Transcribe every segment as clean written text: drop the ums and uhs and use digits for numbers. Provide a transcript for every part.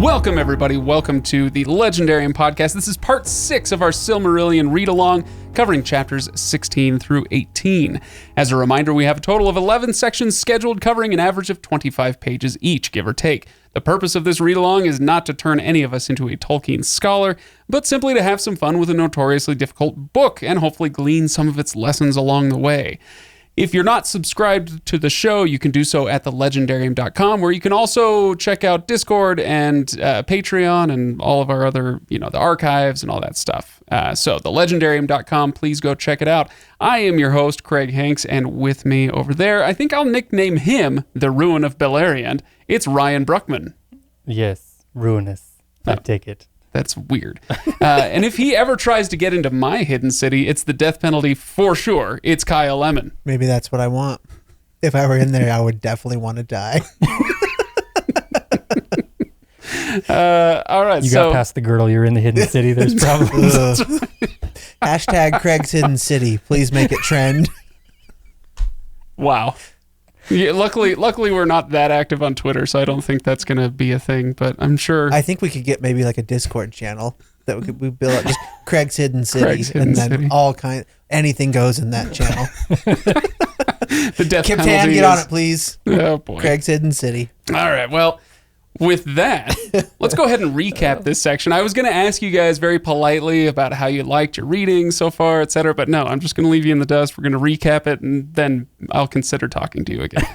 Welcome, everybody. Welcome to the Legendarium podcast. This is part 6 of our Silmarillion read-along, covering chapters 16 through 18. As a reminder, we have a total of 11 sections scheduled, covering an average of 25 pages each, give or take. The purpose of this read-along is not to turn any of us into a Tolkien scholar, but simply to have some fun with a notoriously difficult book and hopefully glean some of its lessons along the way. If you're not subscribed to the show, you can do so at thelegendarium.com, where you can also check out Discord and Patreon and all of our other, the archives and all that stuff. So thelegendarium.com, please go check it out. I am your host, Craig Hanks, and with me over there, I think I'll nickname him the Ruin of Valerian. It's Ryan Bruckman. Yes, ruinous. I take it. That's weird. And if he ever tries to get into my hidden city, it's the death penalty for sure. It's Kyle Lemon. Maybe that's what I want. If I were in there, I would definitely want to die. All right. You got past the girdle. You're in the hidden city. There's problems. Hashtag Craig's Hidden City. Please make it trend. Wow. Yeah, luckily we're not that active on Twitter, so I don't think that's going to be a thing, but I'm sure. I think we could get maybe like a Discord channel that we build up, just Craig's Hidden City, and then anything goes in that channel. The death Kip penalty Tan, get on it, please. Oh, boy. Craig's Hidden City. All right, well, with that, let's go ahead and recap this section. I was going to ask you guys very politely about how you liked your reading so far, etc., but no, I'm just going to leave you in the dust. We're going to recap it, and then I'll consider talking to you again.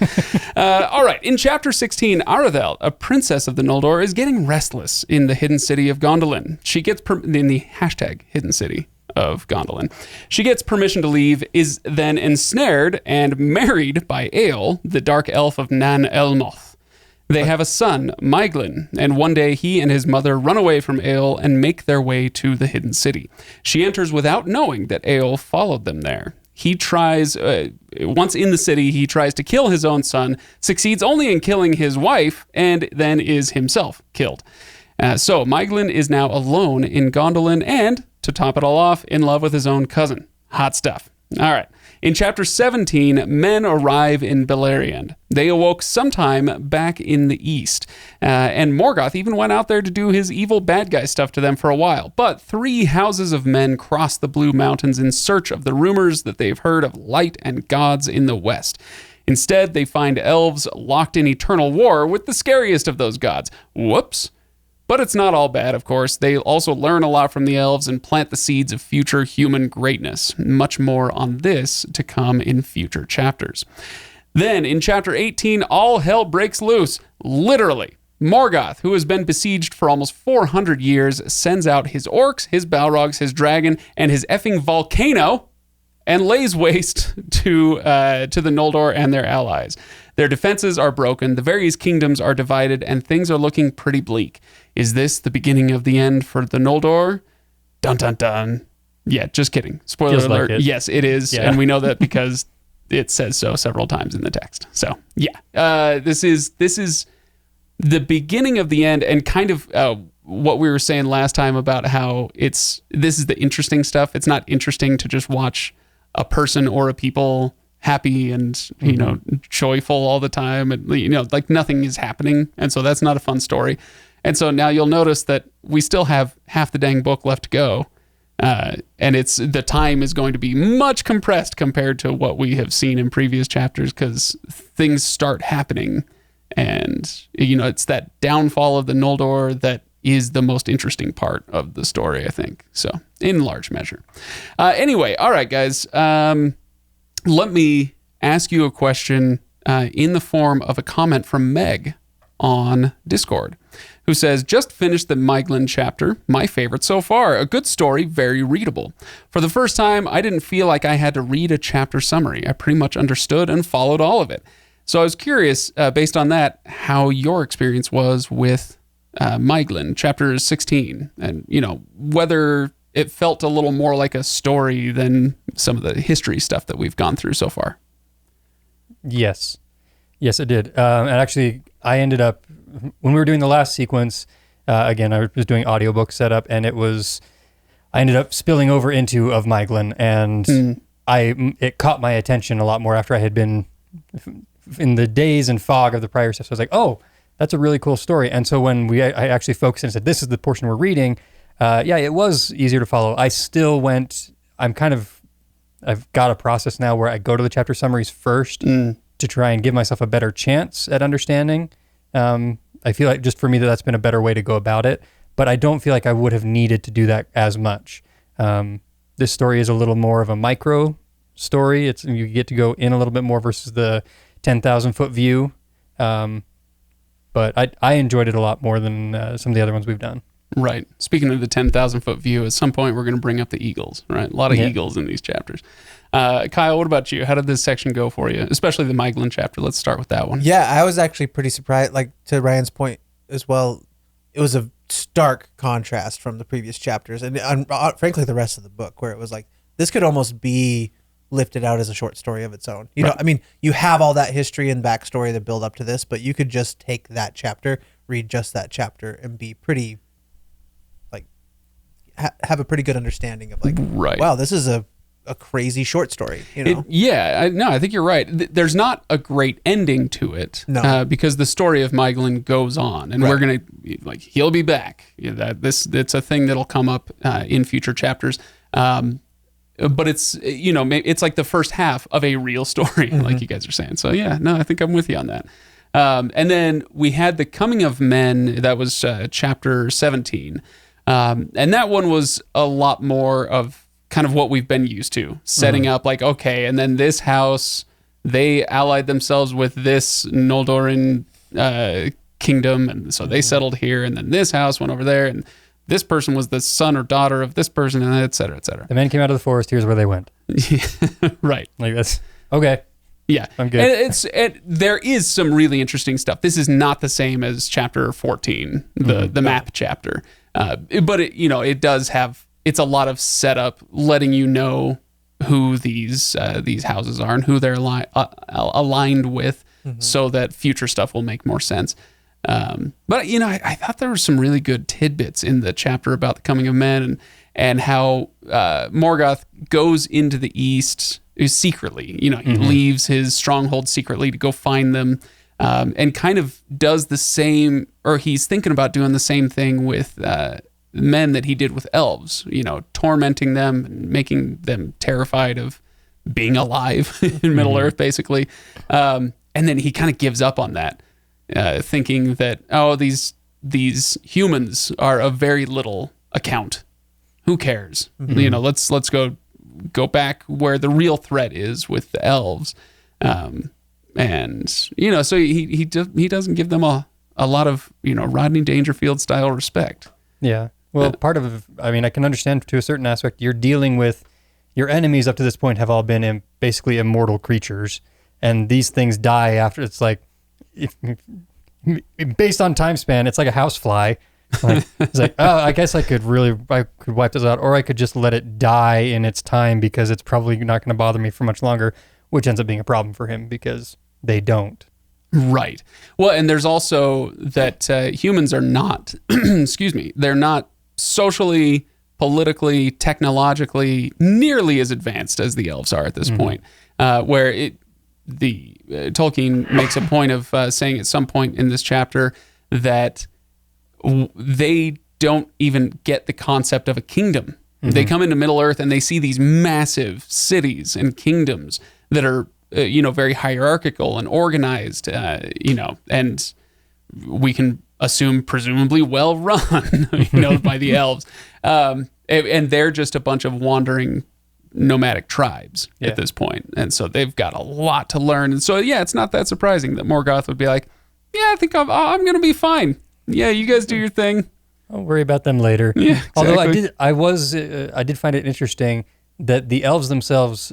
All right, in Chapter 16, Aradel, a princess of the Noldor, is getting restless in the hidden city of Gondolin. She gets in the hashtag hidden city of Gondolin. She gets permission to leave, is then ensnared and married by Eöl, the dark elf of Nan Elmoth. They have a son, Maeglin, and one day he and his mother run away from Eöl and make their way to the hidden city. She enters without knowing that Eöl followed them there. He tries, once in the city, he tries to kill his own son, succeeds only in killing his wife, and then is himself killed. So Maeglin is now alone in Gondolin and, to top it all off, in love with his own cousin. Hot stuff. All right. In Chapter 17, men arrive in Valerian. They awoke sometime back in the east, and Morgoth even went out there to do his evil bad guy stuff to them for a while. But 3 houses of men cross the Blue Mountains in search of the rumors that they've heard of light and gods in the west. Instead, they find elves locked in eternal war with the scariest of those gods. Whoops. But it's not all bad, of course. They also learn a lot from the elves and plant the seeds of future human greatness. Much more on this to come in future chapters. Then, in Chapter 18, all hell breaks loose. Literally. Morgoth, who has been besieged for almost 400 years, sends out his orcs, his balrogs, his dragon, and his effing volcano, and lays waste to the Noldor and their allies. Their defenses are broken, the various kingdoms are divided, and things are looking pretty bleak. Is this the beginning of the end for the Noldor? Dun dun dun. Yeah, just kidding. Spoiler alert. Like yes, it is, yeah. And we know that because it says so several times in the text. So yeah, this is the beginning of the end, and kind of what we were saying last time about how this is the interesting stuff. It's not interesting to just watch a person or a people happy and joyful all the time, and like nothing is happening, and so that's not a fun story. And so now you'll notice that we still have half the dang book left to go, and the time is going to be much compressed compared to what we have seen in previous chapters, because things start happening, and it's that downfall of the Noldor that is the most interesting part of the story, I think. So in large measure. Anyway, all right, guys. Let me ask you a question in the form of a comment from Meg on Discord, who says, just finished the Maeglin chapter, my favorite so far. A good story, very readable. For the first time, I didn't feel like I had to read a chapter summary. I pretty much understood and followed all of it. So I was curious, based on that, how your experience was with Maeglin, chapter 16, and, whether it felt a little more like a story than some of the history stuff that we've gone through so far. Yes, it did. And actually, I ended up, when we were doing the last sequence, again, I was doing audiobook setup, and I ended up spilling over into Of Maeglin, and it caught my attention a lot more after I had been in the daze and fog of the prior stuff. So I was like, oh, that's a really cool story. And so when I actually focused and said, this is the portion we're reading, it was easier to follow. I still went, I've got a process now where I go to the chapter summaries first to try and give myself a better chance at understanding. I feel like just for me that's been a better way to go about it, but I don't feel like I would have needed to do that as much. This story is a little more of a micro story. You get to go in a little bit more versus the 10,000 foot view. But I enjoyed it a lot more than some of the other ones we've done. Right. Speaking of the 10,000 foot view, at some point we're going to bring up the eagles, right? A lot of eagles in these chapters. Kyle, what about you? How did this section go for you? Especially the Maeglin chapter. Let's start with that one. Yeah, I was actually pretty surprised. Like, to Ryan's point as well, it was a stark contrast from the previous chapters and frankly the rest of the book, where it was like, this could almost be lifted out as a short story of its own. You know, I mean, you have all that history and backstory that build up to this, but you could just take that chapter, read just that chapter, and be pretty, like, have a pretty good understanding of, like, wow, this is a crazy short story, you know? I think you're right. There's not a great ending to it, because the story of Maeglin goes on, and we're gonna, like, he'll be back. It's a thing that'll come up in future chapters. But it's, it's like the first half of a real story, like you guys are saying. So I think I'm with you on that. And then we had the Coming of Men. That was chapter 17, and that one was a lot more of kind of what we've been used to, setting up like, okay, and then this house, they allied themselves with this Noldoran kingdom, and so they settled here, and then this house went over there, and this person was the son or daughter of this person, and et cetera, et cetera. The men came out of the forest, here's where they went. Right. Like this. Okay. Yeah. I'm good. And there is some really interesting stuff. This is not the same as chapter 14, the map chapter. But it does have, it's a lot of setup, letting you know who these houses are and who they're aligned with, so that future stuff will make more sense. But I thought there were some really good tidbits in the chapter about the Coming of Men and how Morgoth goes into the East secretly. He leaves his stronghold secretly to go find them, and kind of does the same, or he's thinking about doing the same thing with men that he did with elves, tormenting them and making them terrified of being alive in Middle Earth, basically. And then he kind of gives up on that, thinking that, these humans are of very little account. Who cares? Let's go back where the real threat is with the elves. So he doesn't give them a lot of, Rodney Dangerfield style respect. Yeah. Well, part of, I can understand to a certain aspect, you're dealing with, your enemies up to this point have all been basically immortal creatures, and these things die after. It's like, based on time span, it's like a housefly. It's like, I guess I could wipe this out, or I could just let it die in its time because it's probably not going to bother me for much longer, which ends up being a problem for him because they don't. Right. Well, and there's also that humans are not, they're not socially, politically, technologically nearly as advanced as the elves are at this point, where Tolkien makes a point of saying at some point in this chapter that they don't even get the concept of a kingdom. They come into Middle Earth and they see these massive cities and kingdoms that are, very hierarchical and organized, and we can assume presumably well run, by the elves. And they're just a bunch of wandering nomadic tribes at this point. And so they've got a lot to learn. And so, it's not that surprising that Morgoth would be like, I think I'm going to be fine. Yeah, you guys do your thing. I'll worry about them later. Yeah, exactly. Although I did find it interesting that the elves themselves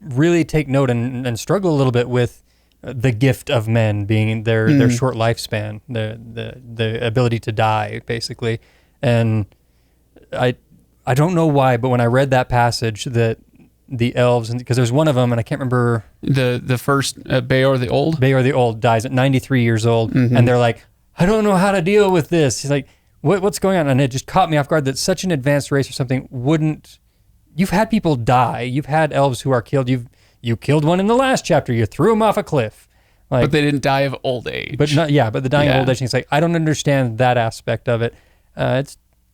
really take note and struggle a little bit with the gift of men being their short lifespan, the ability to die, basically. And I don't know why, but when I read that passage that the elves, because there's one of them, and I can't remember the first Beor the Old dies at 93 years old, and they're like, I don't know how to deal with this. He's like, what's going on? And it just caught me off guard that such an advanced race or something wouldn't. You've had people die. You've had elves who are killed. You killed one in the last chapter. You threw him off a cliff. Like, but they didn't die of old age. but the dying of old age thing, it's like, I don't understand that aspect of it.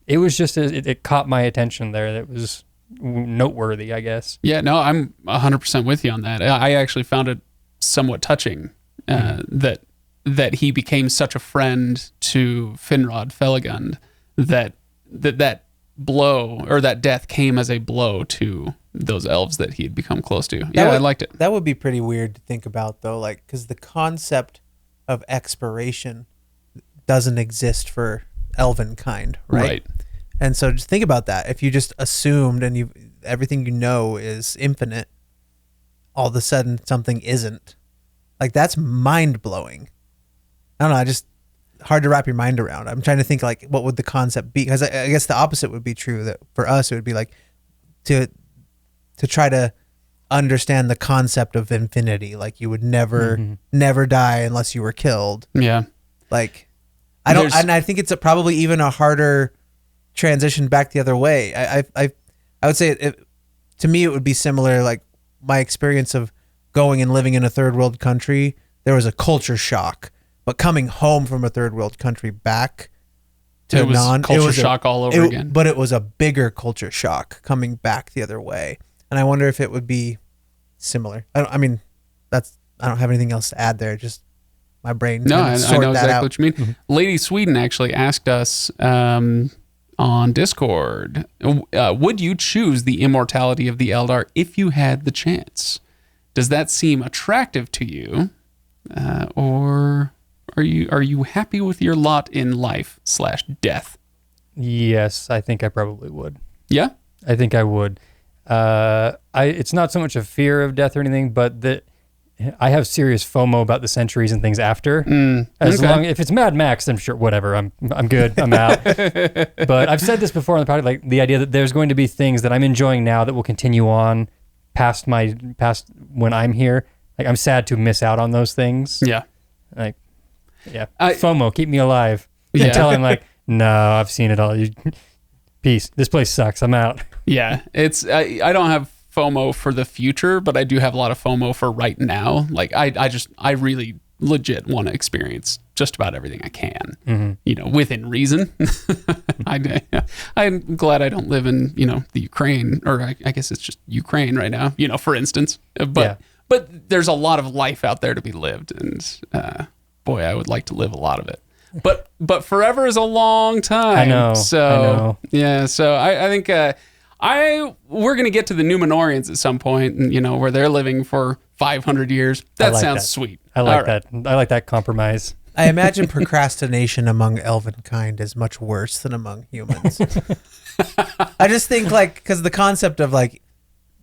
It was just, it caught my attention there. That was noteworthy, I guess. Yeah, no, I'm 100% with you on that. I actually found it somewhat touching that he became such a friend to Finrod Felagund that blow, or that death, came as a blow to those elves that he had become close to. I liked it. That would be pretty weird to think about, though, like, because the concept of expiration doesn't exist for elven kind, right? And so just think about that. If you just assumed and everything you know is infinite, all of a sudden something isn't. Like, that's mind-blowing. I don't know, just hard to wrap your mind around. I'm trying to think, like, what would the concept be? Because I guess the opposite would be true, that for us it would be like to try to understand the concept of infinity. Like, you would never die unless you were killed. Yeah. Like, I think it's probably even a harder transition back the other way. I would say to me it would be similar, like my experience of going and living in a third world country. There was a culture shock, but coming home from a third world country back to it was shock all over again. But it was a bigger culture shock coming back the other way, and I wonder if it would be similar. I don't have anything else to add there. Just my brain. No, I know exactly what you mean. Mm-hmm. Lady Sweden actually asked us on Discord, would you choose the immortality of the Eldar if you had the chance? Does that seem attractive to you, or are you happy with your lot in life/death? Yes, I think I probably would. Yeah, I think I would. It's not so much a fear of death or anything, but I have serious FOMO about the centuries and things after. If it's Mad Max, then sure, whatever. I'm good. I'm out. But I've said this before on the podcast, like the idea that there's going to be things that I'm enjoying now that will continue on past when I'm here. Like, I'm sad to miss out on those things. Yeah. Like, yeah. FOMO, keep me alive. Yeah. Until I'm like, no, I've seen it all. Peace. This place sucks. I'm out. Yeah. I don't have FOMO for the future, but I do have a lot of FOMO for right now. Like, I really legit want to experience just about everything I can, within reason. I'm glad I don't live in, the Ukraine, or I guess it's just Ukraine right now, for instance. But there's a lot of life out there to be lived, and boy, I would like to live a lot of it. But forever is a long time. I know. So yeah, so I think we're going to get to the Numenorians at some point, and, where they're living for 500 years. That sounds sweet. I like that. I like that compromise. I imagine procrastination among elven kind is much worse than among humans. I just think, like, because the concept of, like,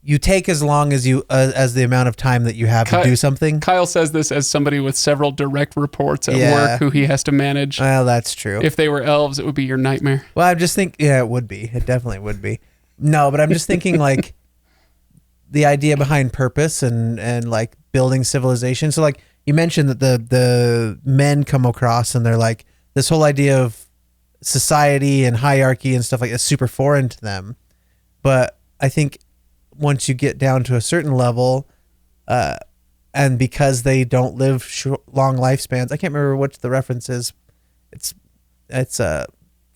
you take as long as as the amount of time that you have to do something. Kyle says this as somebody with several direct reports at work who he has to manage. Well, that's true. If they were elves, it would be your nightmare. Well, I just think, it would be. It definitely would be. No, but I'm just thinking, like, the idea behind purpose and like building civilization. So, like, you mentioned that the men come across and they're like, this whole idea of society and hierarchy and stuff like that's super foreign to them. But I think once you get down to a certain level, and because they don't live long lifespans, I can't remember what the reference is. It's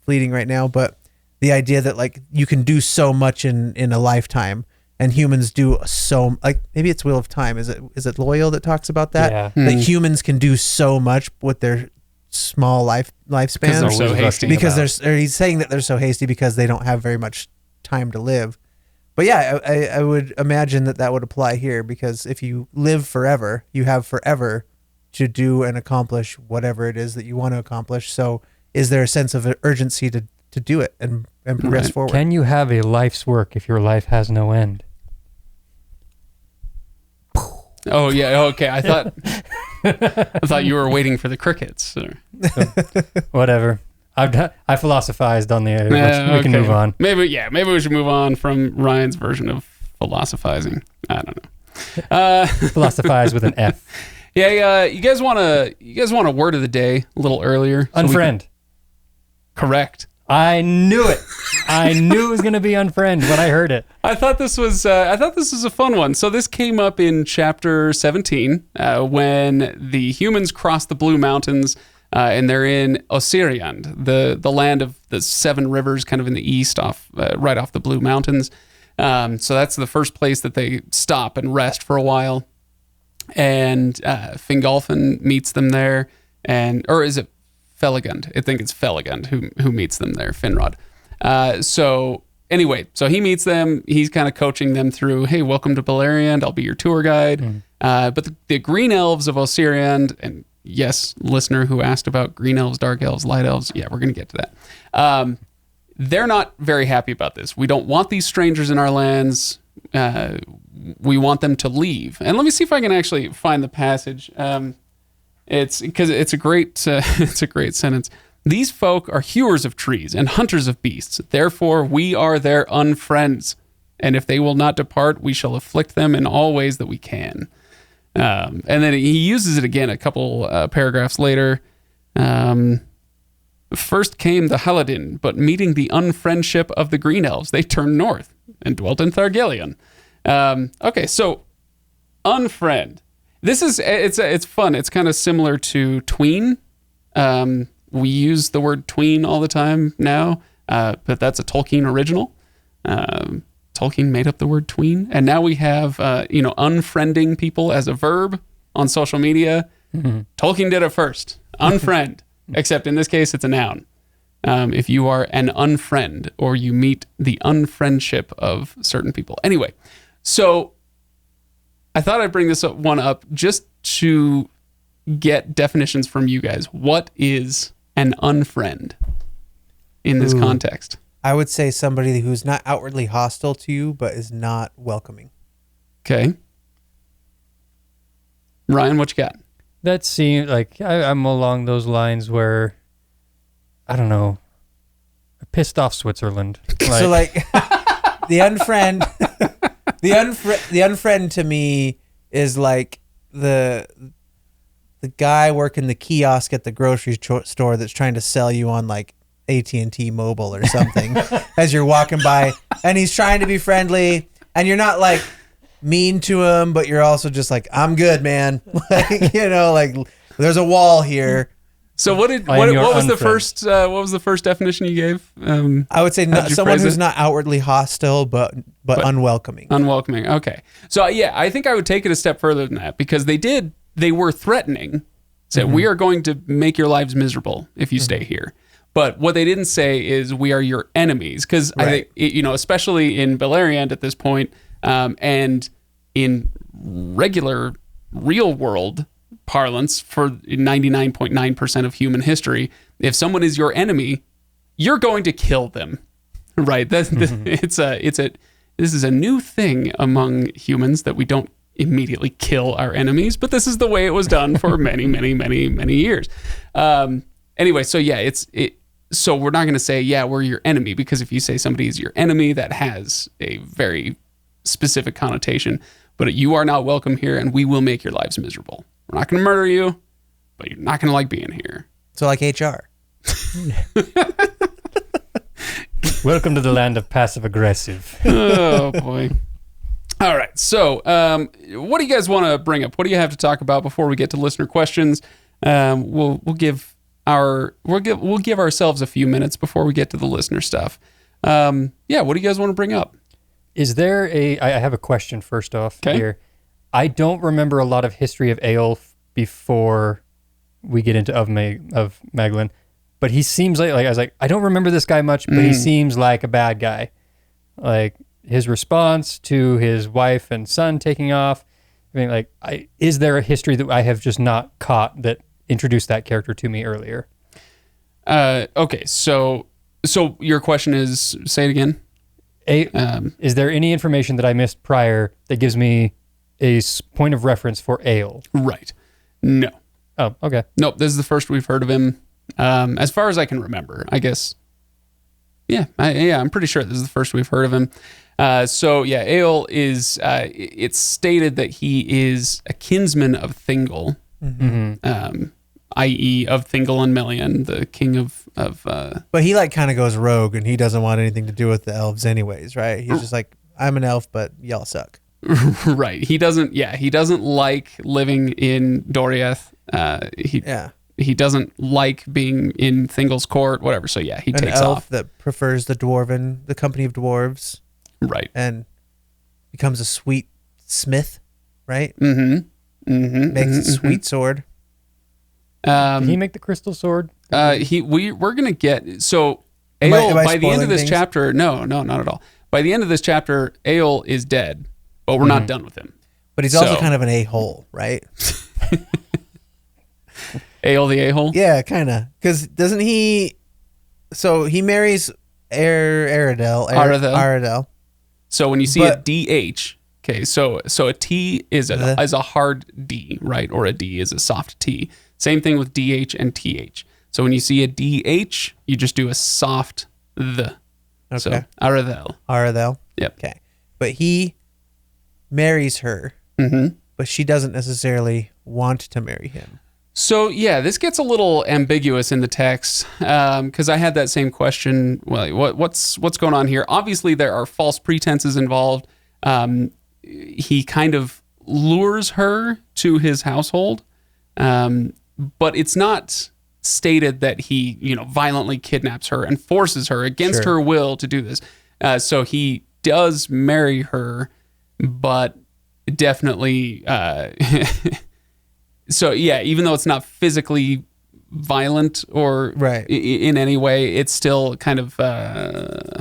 fleeting right now, but the idea that, like, you can do so much in a lifetime, and humans do so, like, maybe it's Wheel of Time. Is it Loyal that talks about that? Yeah. That humans can do so much with their small lifespan. Because they're so hasty. Because he's saying that they're so hasty because they don't have very much time to live. But yeah, I would imagine that would apply here, because if you live forever, you have forever to do and accomplish whatever it is that you want to accomplish. So is there a sense of urgency to do it and progress forward? Can you have a life's work if your life has no end? Oh yeah, okay. I thought you were waiting for the crickets. Whatever. I philosophized on the we can move on. Maybe we should move on from Ryan's version of philosophizing. I don't know. Philosophize with an F. Yeah, you guys want a word of the day a little earlier? Unfriend. Correct. I knew it. I knew it was going to be unfriend when I heard it. I thought this was a fun one. So this came up in chapter 17 when the humans cross the Blue Mountains and they're in Osiriand, the land of the seven rivers, kind of in the east, right off the Blue Mountains. So that's the first place that they stop and rest for a while. And Fingolfin meets them there, or is it Felagund? I think it's Felagund who meets them there, Finrod. So anyway, so he meets them. He's kind of coaching them through, hey, welcome to Valerian. I'll be your tour guide. But the Green Elves of Osiriand, and yes, listener who asked about Green Elves, Dark Elves, Light Elves, yeah, we're going to get to that. They're not very happy about this. We don't want these strangers in our lands. We want them to leave. And let me see if I can actually find the passage. It's because it's a great sentence. These folk are hewers of trees and hunters of beasts. Therefore, we are their unfriends. And if they will not depart, we shall afflict them in all ways that we can. And then he uses it again a couple paragraphs later. First came the Haladin, but meeting the unfriendship of the Green Elves, they turned north and dwelt in Thargelion. Okay, so unfriend. It's fun. It's kind of similar to tween. We use the word tween all the time now, but that's a Tolkien original. Tolkien made up the word tween, and now we have unfriending people as a verb on social media. Mm-hmm. Tolkien did it first. Unfriend, except in this case it's a noun. If you are an unfriend or you meet the unfriendship of certain people. Anyway, so I thought I'd bring this one up just to get definitions from you guys. What is an unfriend in this context? I would say somebody who's not outwardly hostile to you, but is not welcoming. Okay. Ryan, what you got? That seems like I'm along those lines where, I don't know, I pissed off Switzerland. So like the unfriend, the unfriend to me is like the guy working the kiosk at the grocery store that's trying to sell you on like AT&T Mobile or something as you're walking by, and he's trying to be friendly, and you're not like mean to him, but you're also just like, I'm good, man. Like, like there's a wall here. So what was the first definition you gave? I would say someone who's not outwardly hostile, but unwelcoming. Unwelcoming. Okay. So yeah, I think I would take it a step further than that, because they were threatening. Said, we are going to make your lives miserable if you stay here. But what they didn't say is we are your enemies, because I think, especially in Valerian at this point, and in regular real world parlance for 99.9% of human history, if someone is your enemy, you're going to kill them, right? This is a new thing among humans, that we don't immediately kill our enemies, but this is the way it was done for many, many, many, many years. Anyway, so yeah, so we're not going to say, yeah, we're your enemy, because if you say somebody is your enemy, that has a very specific connotation. But you are not welcome here, and we will make your lives miserable. We're not going to murder you, but you're not going to like being here. So like HR. Welcome to the land of passive aggressive. Oh boy. All right. So, what do you guys want to bring up? What do you have to talk about before we get to listener questions? We'll give ourselves a few minutes before we get to the listener stuff. What do you guys want to bring up? Is there I have a question first off here. I don't remember a lot of history of Eolf before we get into of Maeglin, but he seems like I was like, I don't remember this guy much, but he seems like a bad guy. Like his response to his wife and son taking off. I mean, is there a history that I have just not caught that introduced that character to me earlier? Okay, so your question is, say it again. Is there any information that I missed prior that gives me a point of reference for Eol? Right. No. Oh, okay. Nope, this is the first we've heard of him. As far as I can remember, I guess. Yeah, I'm pretty sure this is the first we've heard of him. Eol is, it's stated that he is a kinsman of Thingol. Mm-hmm. i.e. of Fingolfin, the king of But he like kind of goes rogue, and he doesn't want anything to do with the elves, anyways, right? He's just like, I'm an elf, but y'all suck. right. He doesn't like living in Doriath. He doesn't like being in Thingol's court, whatever. So yeah, he An takes elf off. that prefers the company of dwarves, Right. and becomes a sweet smith, right? Mm-hmm. Makes a sweet sword. Did he make the crystal sword? We're gonna get so Am Eol I by the end of spoiling this things? chapter. No, not at all. By the end of this chapter, Eol is dead, but we're not done with him. But he's also So- kind of an a-hole, right? Eol the a-hole. Yeah, kind of. Because doesn't he... So he marries Aradel. Aradel. So when you see But- a DH, okay, so a T is a hard D, right? Or a D is a soft T. Same thing with DH and TH. So when you see a DH, you just do a soft the. Okay. So Aradel. Aradel. Yep. Okay. But he marries her, but she doesn't necessarily want to marry him. So yeah, this gets a little ambiguous in the text because I had that same question. Well, what's going on here? Obviously, there are false pretenses involved. He kind of lures her to his household, but it's not stated that he, violently kidnaps her and forces her against her will to do this. So he does marry her, but definitely. So yeah, even though it's not physically violent or in any way, it's still kind of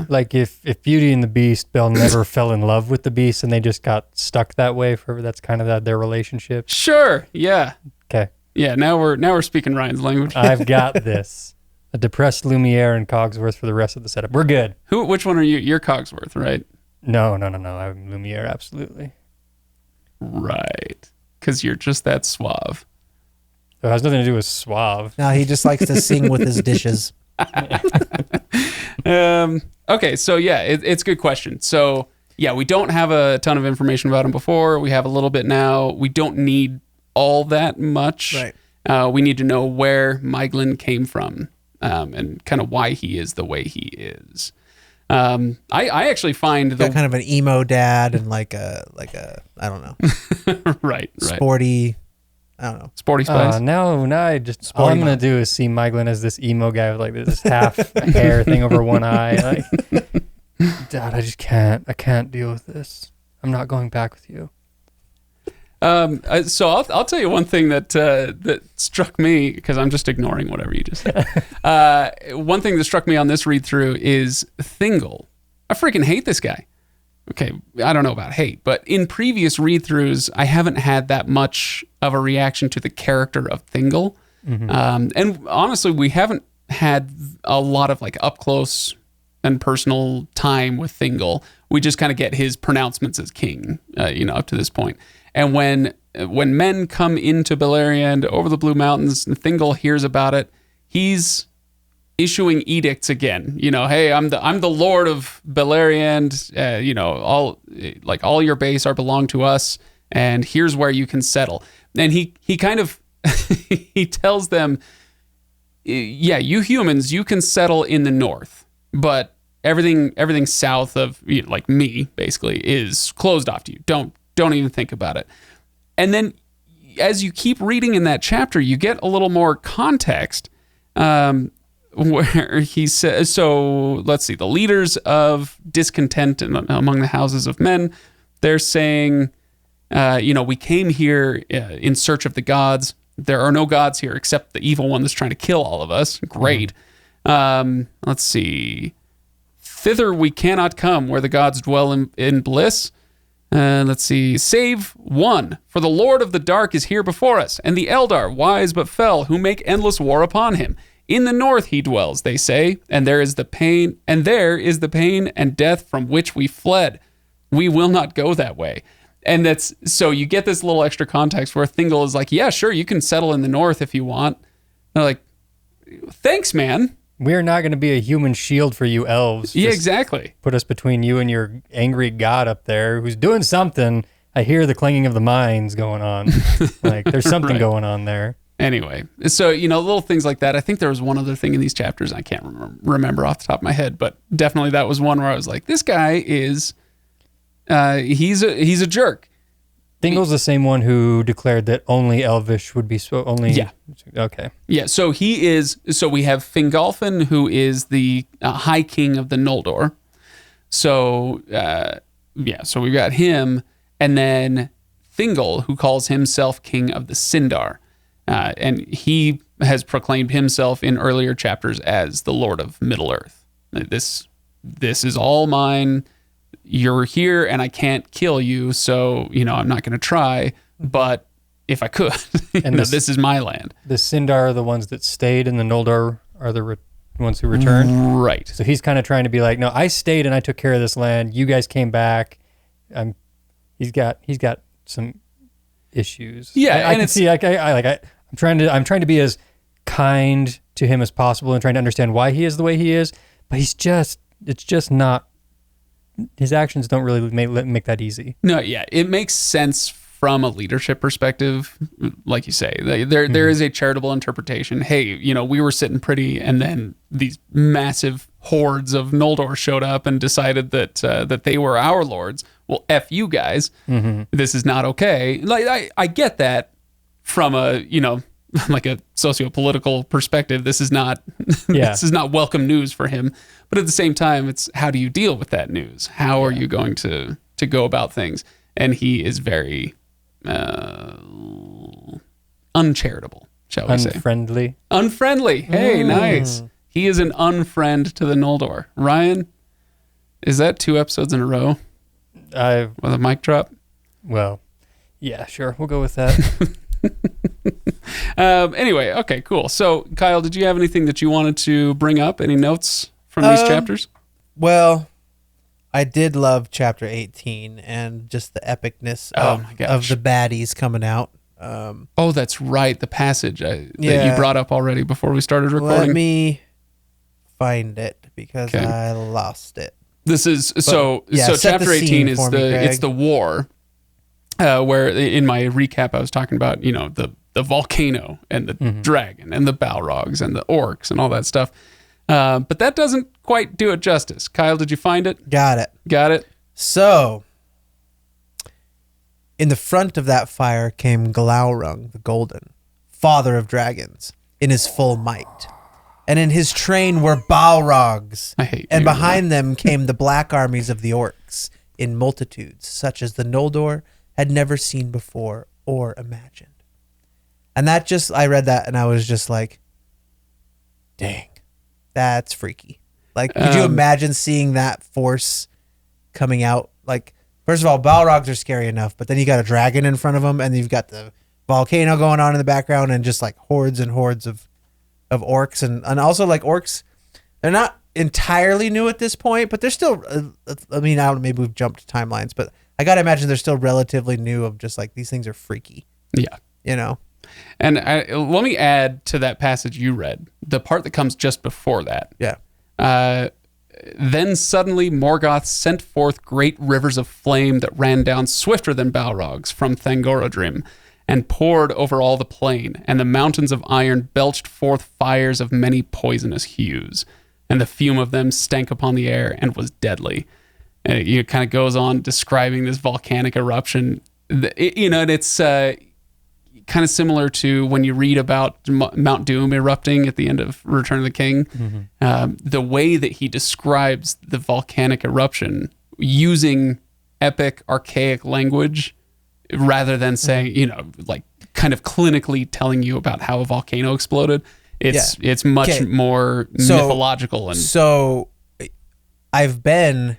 like if Beauty and the Beast, Belle never fell in love with the Beast and they just got stuck that way that's kind of their relationship. Sure, yeah. Okay. Yeah, now we're speaking Ryan's language. I've got this. A depressed Lumiere and Cogsworth for the rest of the setup. We're good. Which one are you? You're Cogsworth, right? No. I'm Lumiere, absolutely. Right. Because you're just that suave. It has nothing to do with suave. No, he just likes to sing with his dishes. Okay, so yeah, it's a good question. So yeah, we don't have a ton of information about him before. We have a little bit now. We don't need all that much. Right. We need to know where Maeglin came from and kind of why he is the way he is. I actually find Got kind of an emo dad and like a I don't know, right. sporty, I don't know. Sporty spice. No, I just all I'm gonna do is see Maeglin as this emo guy with like this half hair thing over one eye. Like, Dad, I can't deal with this. I'm not going back with you. So I'll tell you one thing that struck me, because I'm just ignoring whatever you just said. One thing that struck me on this read through is Thingol. I freaking hate this guy. Okay, I don't know about hate, but in previous read throughs, I haven't had that much of a reaction to the character of Thingol. And honestly, we haven't had a lot of like up close and personal time with Thingol. We just kind of get his pronouncements as king, up to this point. And when men come into Valerian over the Blue Mountains, and Thingol hears about it, he's issuing edicts again. Hey, I'm the Lord of Valerian. All your base are belong to us, and here's where you can settle. And he kind of he tells them, yeah, you humans, you can settle in the north, but everything south of like me basically is closed off to you. Don't even think about it. And then as you keep reading in that chapter, you get a little more context where he says, so let's see, the leaders of discontent among the houses of men, they're saying, we came here in search of the gods. There are no gods here except the evil one that's trying to kill all of us. Great. Let's see. Thither we cannot come where the gods dwell in bliss. Let's see. Save one, for the Lord of the Dark is here before us, and the Eldar, wise but fell, who make endless war upon him. In the north he dwells, they say, and there is the pain and death from which we fled. We will not go that way. And that's so you get this little extra context where Thingol is like, yeah, sure, you can settle in the north if you want. And they're like, thanks, man. We're not going to be a human shield for you elves. Yeah, Just exactly. Put us between you and your angry god up there who's doing something. I hear the clanging of the mines going on. Like there's something Right. going on there. Anyway, so, little things like that. I think there was one other thing in these chapters. I can't remember off the top of my head, but definitely that was one where I was like, this guy is, he's a jerk. Thingol's the same one who declared that only Elvish would be only. Yeah. Okay. Yeah. So we have Fingolfin, who is the High King of the Noldor. So, so we've got him, and then Thingol, who calls himself King of the Sindar. And he has proclaimed himself in earlier chapters as the Lord of Middle-earth. This is all mine. You're here and I can't kill you, so, I'm not going to try, but if I could, this is my land. The Sindar are the ones that stayed, and the Noldor are the ones who returned? Right. So he's kind of trying to be like, no, I stayed and I took care of this land. You guys came back. He's got some issues. Yeah, I can see. I'm trying to be as kind to him as possible and trying to understand why he is the way he is, but it's just not. His actions don't really make that easy. No, yeah, it makes sense from a leadership perspective, like you say. There is a charitable interpretation. Hey, we were sitting pretty, and then these massive hordes of Noldor showed up and decided that they were our lords. Well, F you guys. Mm-hmm. This is not okay. Like I get that from a like a socio-political perspective. This is not this is not welcome news for him. But at the same time, it's how do you deal with that news? How are you going to go about things? And he is very uncharitable, shall we say. Unfriendly. Hey, nice. He is an unfriend to the Noldor. Ryan, is that 2 episodes in a row with a mic drop? Well, yeah, sure. We'll go with that. Anyway, okay, cool. So, Kyle, did you have anything that you wanted to bring up? Any notes from these chapters? Well, I did love chapter 18 and just the epicness of the baddies coming out. That's right. The passage that you brought up already before we started recording. Let me find it because I lost it. This is so chapter 18 is it's the war where in my recap I was talking about, the volcano and the dragon and the Balrogs and the orcs and all that stuff. But that doesn't quite do it justice. Kyle, did you find it? Got it. So, in the front of that fire came Glaurung the Golden, father of dragons, in his full might. And in his train were Balrogs. I hate and you. behind them came the black armies of the orcs in multitudes, such as the Noldor had never seen before or imagined. And I read that and I was just like, dang, that's freaky. Like, could you imagine seeing that force coming out? Like, first of all, Balrogs are scary enough, but then you got a dragon in front of them, and you've got the volcano going on in the background, and just like hordes and hordes of orcs, and also like orcs. They're not entirely new at this point, but they're still. I don't know, maybe we've jumped timelines, but I gotta imagine they're still relatively new. Of just like these things are freaky. Yeah, And let me add to that passage you read, the part that comes just before that. Yeah. Then suddenly Morgoth sent forth great rivers of flame that ran down swifter than Balrogs from Thangorodrim and poured over all the plain, and the mountains of iron belched forth fires of many poisonous hues, and the fume of them stank upon the air and was deadly. And it kind of goes on describing this volcanic eruption. And it's kind of similar to when you read about Mount Doom erupting at the end of Return of the King. Mm-hmm. The way that he describes the volcanic eruption using epic, archaic language rather than saying, like kind of clinically telling you about how a volcano exploded. It's much more mythological. And so I've been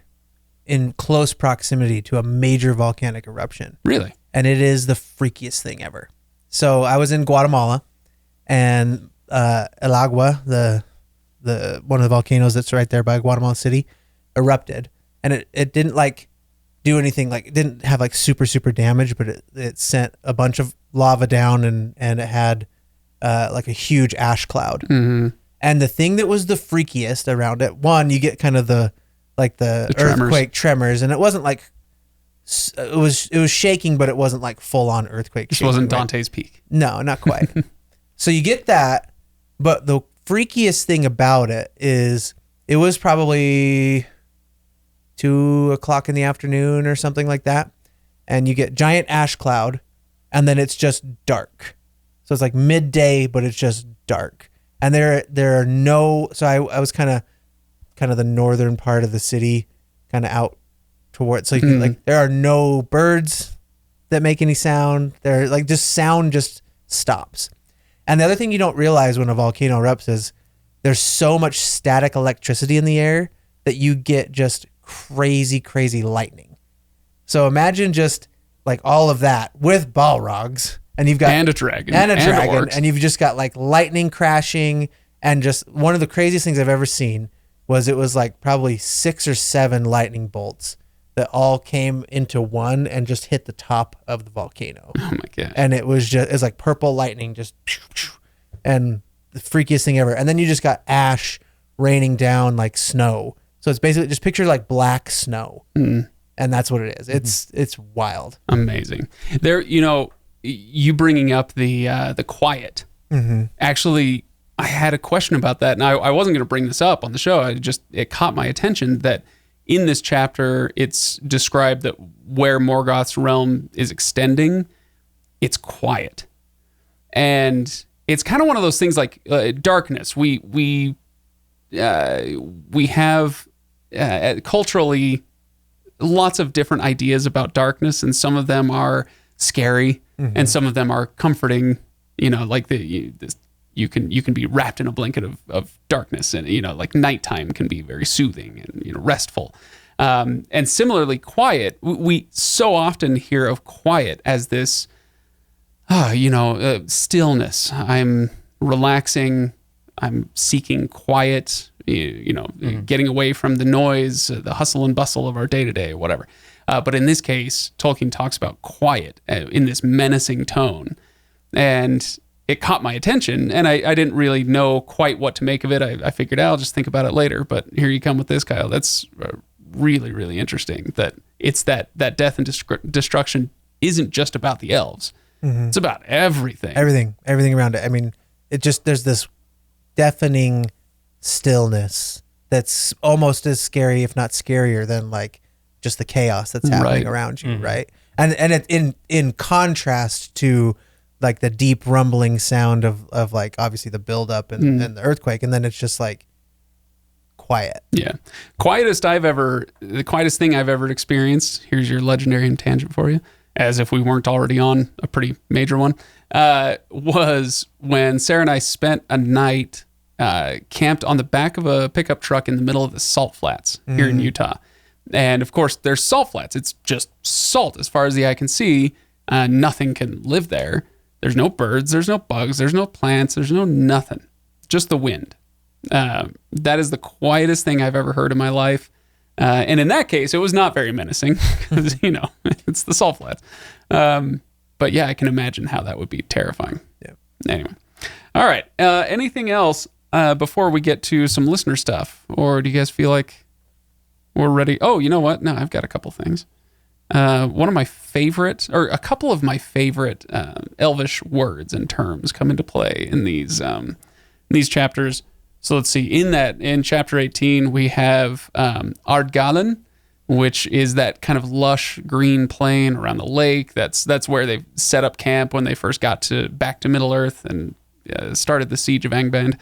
in close proximity to a major volcanic eruption. Really? And it is the freakiest thing ever. So I was in Guatemala, and El Agua, the one of the volcanoes that's right there by Guatemala City, erupted, and it didn't like do anything, like it didn't have like super damage, but it sent a bunch of lava down, and it had like a huge ash cloud. Mm-hmm. And the thing that was the freakiest around it, one, you get kind of the earthquake tremors, and it wasn't like. It was shaking, but it wasn't like full on earthquake. This wasn't Dante's Peak. No, not quite. So you get that, but the freakiest thing about it is it was probably 2:00 in the afternoon or something like that. And you get giant ash cloud, and then it's just dark. So it's like midday, but it's just dark. And there are no, so I was kind of the northern part of the city, kind of out toward, so you can, like, there are no birds that make any sound. They're like, just sound just stops. And the other thing you don't realize when a volcano erupts is there's so much static electricity in the air that you get just crazy lightning. So imagine just like all of that with Balrogs, and you've got and a dragon and you've just got like lightning crashing, and just one of the craziest things I've ever seen was it was like probably 6 or 7 lightning bolts that all came into one and just hit the top of the volcano. Oh my god! And it was like purple lightning, just and the freakiest thing ever. And then you just got ash raining down like snow. So it's basically just picture like black snow, and that's what it is. It's wild, amazing. There, you bringing up the quiet. Actually, I had a question about that, and I wasn't going to bring this up on the show. It caught my attention that in this chapter, it's described that where Morgoth's realm is extending, it's quiet, and it's kind of one of those things like darkness. We have culturally lots of different ideas about darkness, and some of them are scary, and some of them are comforting. Like you can be wrapped in a blanket of darkness, and like nighttime can be very soothing and restful. And similarly, quiet. We so often hear of quiet as this, stillness. I'm relaxing. I'm seeking quiet. Getting away from the noise, the hustle and bustle of our day-to-day, whatever. But in this case, Tolkien talks about quiet in this menacing tone. And it caught my attention, and I didn't really know quite what to make of it. I figured I'll just think about it later. But here you come with this, Kyle. That's really, really interesting that it's that death and destruction isn't just about the elves. It's about everything. Everything around it. I mean, there's this deafening stillness that's almost as scary, if not scarier, than like just the chaos that's happening around you, right? And it, in contrast to like the deep rumbling sound of like obviously the buildup and the earthquake, and then it's just like quiet. Yeah, the quietest thing I've ever experienced. Here's your Legendarium tangent for you, as if we weren't already on a pretty major one. Was when Sarah and I spent a night camped on the back of a pickup truck in the middle of the salt flats here in Utah. And of course, there's salt flats. It's just salt as far as the eye can see. Nothing can live there. There's no birds. There's no bugs. There's no plants. There's no nothing. Just the wind. That is the quietest thing I've ever heard in my life. And in that case, it was not very menacing because, it's the salt flats. But yeah, I can imagine how that would be terrifying. Yeah. Anyway. All right. Anything else before we get to some listener stuff? Or do you guys feel like we're ready? Oh, you know what? No, I've got a couple things. One of my favorite, or a couple of my favorite Elvish words and terms come into play in these chapters. So let's see. In chapter 18, we have Ardgallen, which is that kind of lush green plain around the lake. That's where they set up camp when they first got back to Middle Earth and started the siege of Angband.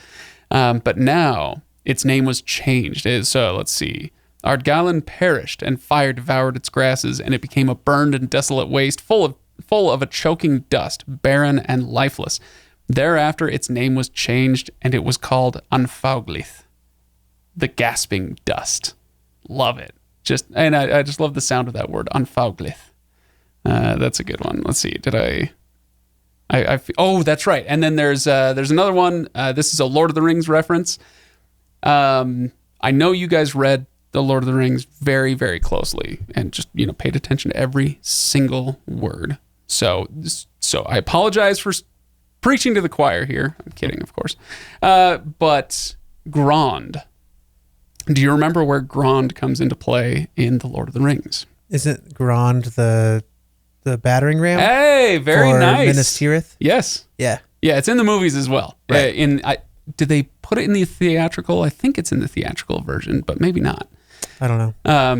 But now its name was changed. So let's see. Ardgallen perished, and fire devoured its grasses, and it became a burned and desolate waste, full of a choking dust, barren and lifeless. Thereafter, its name was changed, and it was called Anfauglith, the gasping dust. Love it. I just love the sound of that word, Anfauglith. That's a good one. Let's see. Did oh, that's right. And then there's another one. This is a Lord of the Rings reference. I know you guys read the Lord of the Rings very, very closely and just, paid attention to every single word. So I apologize for preaching to the choir here. I'm kidding, of course. But Grond. Do you remember where Grond comes into play in the Lord of the Rings? Isn't Grond the battering ram? Hey, very nice. Minas Tirith? Yes. Yeah. Yeah, it's in the movies as well. Right. Did they put it in the theatrical? I think it's in the theatrical version, but maybe not. I don't know.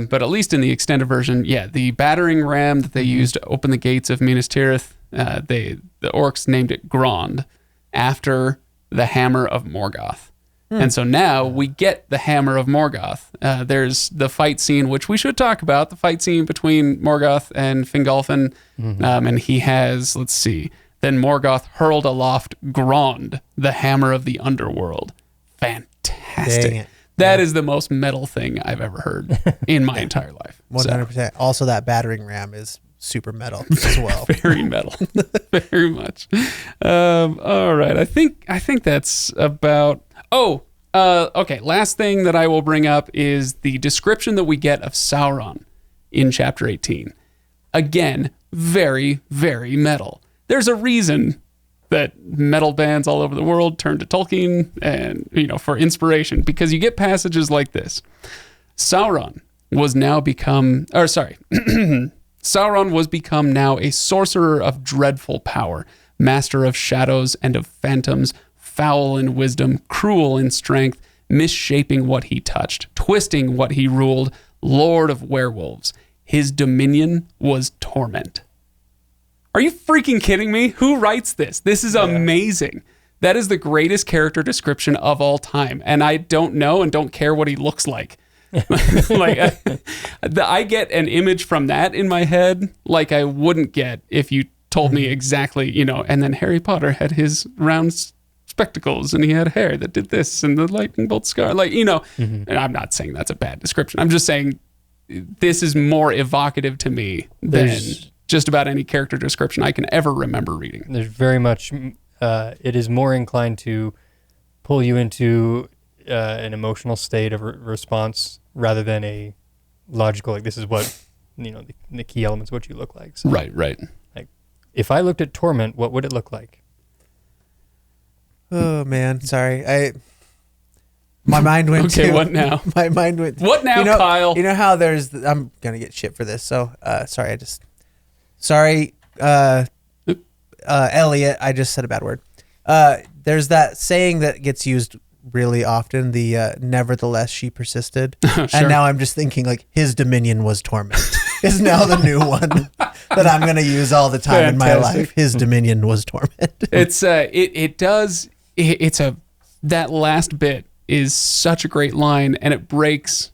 But at least in the extended version, yeah, the battering ram that they used to open the gates of Minas Tirith, the orcs named it Grond, after the Hammer of Morgoth. And so now we get the Hammer of Morgoth. There's the fight scene, which we should talk about, the fight scene between Morgoth and Fingolfin. And he has, let's see, then Morgoth hurled aloft Grond, the Hammer of the Underworld. Fantastic. Dang it. That is the most metal thing I've ever heard in my entire life. 100%. Also, that battering ram is super metal as well. Very metal. Very much. All right. I think that's about... okay. Last thing that I will bring up is the description that we get of Sauron in Chapter 18. Again, very, very metal. There's a reason that metal bands all over the world turn to Tolkien and, for inspiration, because you get passages like this. Sauron was become now a sorcerer of dreadful power, master of shadows and of phantoms, foul in wisdom, cruel in strength, misshaping what he touched, twisting what he ruled, lord of werewolves. His dominion was torment. Are you freaking kidding me? Who writes this? This is amazing. That is the greatest character description of all time. And I don't know and don't care what he looks like. I get an image from that in my head like I wouldn't get if you told me exactly, and then Harry Potter had his round spectacles and he had hair that did this and the lightning bolt scar, and I'm not saying that's a bad description. I'm just saying this is more evocative to me than just about any character description I can ever remember reading. There's very much, it is more inclined to pull you into an emotional state of response rather than a logical, like this is what, the key elements, what you look like. So, Right. Like, if I looked at torment, what would it look like? Oh man, sorry. My mind went to... Okay, what now? My mind went... What now, Kyle? You know how there's... I'm going to get shit for this, so sorry, Elliot, I just said a bad word. There's that saying that gets used really often, the nevertheless she persisted. Sure. And now I'm just thinking like his dominion was torment is now the new one that I'm going to use all the time in my life. His dominion was torment. That last bit is such a great line, and it breaks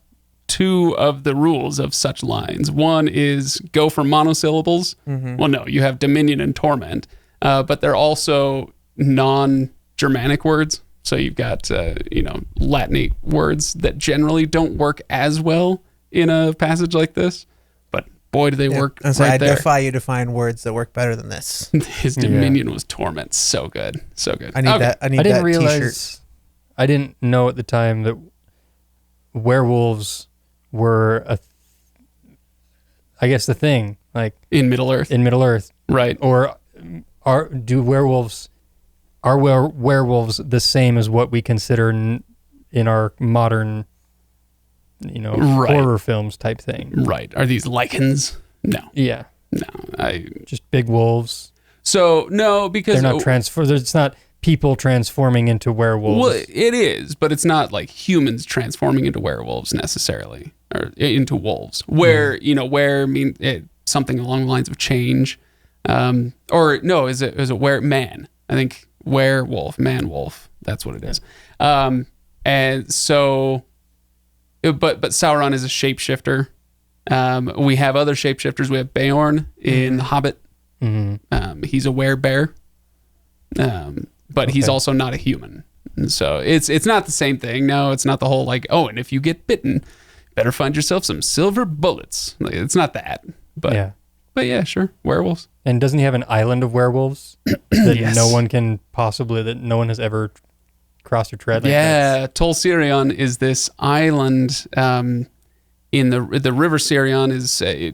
two of the rules of such lines. One is go for monosyllables. Well, no, you have dominion and torment, but they're also non-Germanic words. So you've got, Latinate words that generally don't work as well in a passage like this. But boy, do they work right I there. defy you to find words that work better than this. His dominion was torment. So good. So good. I need that. I need that t-shirt. I didn't know at the time that werewolves were I guess the thing, like in Middle Earth. Right. Or are werewolves the same as what we consider in our modern, horror films type thing? Right. Are these lichens? No. Yeah. No. Just big wolves. So no, because they're not it's not people transforming into werewolves. Well, it is, but it's not like humans transforming into werewolves necessarily, or into wolves. Where something along the lines of change, or no, is it man? I think werewolf, man wolf. That's what it is. And so, but Sauron is a shapeshifter. We have other shapeshifters. We have Beorn in The Hobbit. He's a werebear. But he's also not a human. And so it's not the same thing. No, it's not the whole and if you get bitten, better find yourself some silver bullets. It's not that. But yeah, sure. Werewolves. And doesn't he have an island of werewolves that no one can that no one has ever crossed or tread? Tol Sirion is this island in the river Sirion.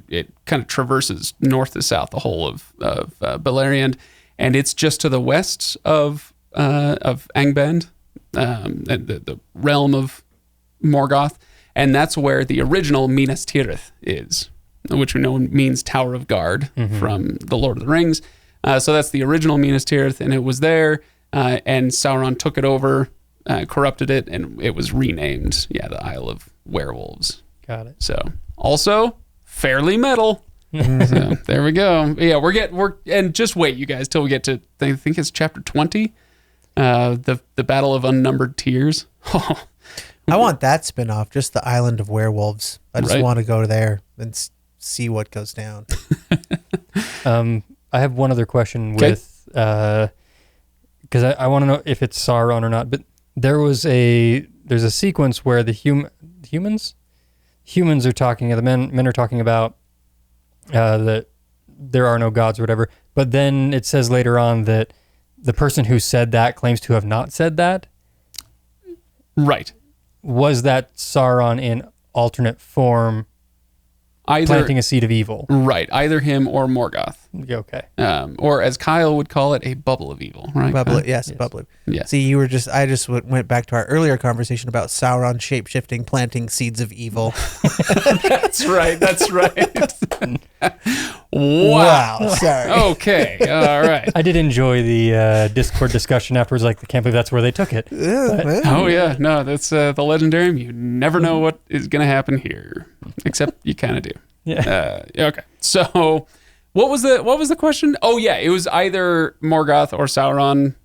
It kind of traverses north to south the whole of Valerian. And it's just to the west of Angband, the realm of Morgoth, and that's where the original Minas Tirith is, which we know means Tower of Guard from The Lord of the Rings. So that's the original Minas Tirith, and it was there, and Sauron took it over, corrupted it, and it was renamed, the Isle of Werewolves. Got it. So also fairly metal. So there we go. Yeah, we're and just wait, you guys, till we get to I think it's chapter 20, the Battle of Unnumbered Tears. I want that spin-off, just the Island of Werewolves. I just want to go there and see what goes down. I have one other question with, because I want to know if it's Sauron or not, but there's a sequence where the humans are talking, the men are talking about that there are no gods or whatever, but then it says later on that the person who said that claims to have not said that. Right. Was that Sauron in alternate form planting a seed of evil? Right. Either him or Morgoth. Okay. Or as Kyle would call it, a bubble of evil, right? Bubble, yes, bubble. Yes. See, I just went back to our earlier conversation about Sauron shape-shifting, planting seeds of evil. That's right. Wow. Sorry. Okay. All right. I did enjoy the Discord discussion afterwards. Like, I can't believe that's where they took it. Oh yeah, no, that's the Legendarium. You never know what is going to happen here, except you kind of do. Yeah. Okay. So, what was the question? Oh yeah, it was either Morgoth or Sauron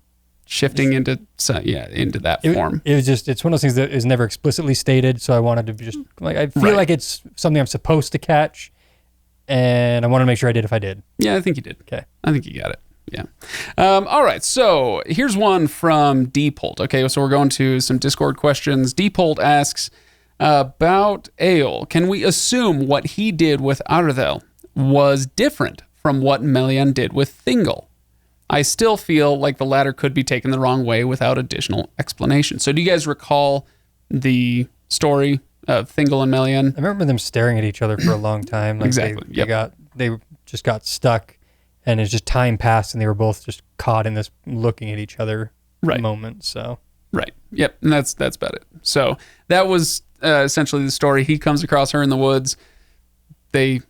shifting into that form. It was just, it's one of those things that is never explicitly stated. So I wanted to just I feel like it's something I'm supposed to catch, and I want to make sure I did if I did. Yeah, I think you did. Okay. I think you got it. Yeah. All right. So here's one from Deepolt. Okay. So we're going to some Discord questions. Deepolt asks about Eöl. Can we assume what he did with Arthel was different from what Melian did with Thingol? I still feel like the latter could be taken the wrong way without additional explanation. So do you guys recall the story of Thingol and Melian? I remember them staring at each other for a long time. Like Exactly. They just got stuck, and it's just time passed, and they were both just caught in this looking at each other moment. So right. Yep. And that's about it. So that was essentially the story. He comes across her in the woods. They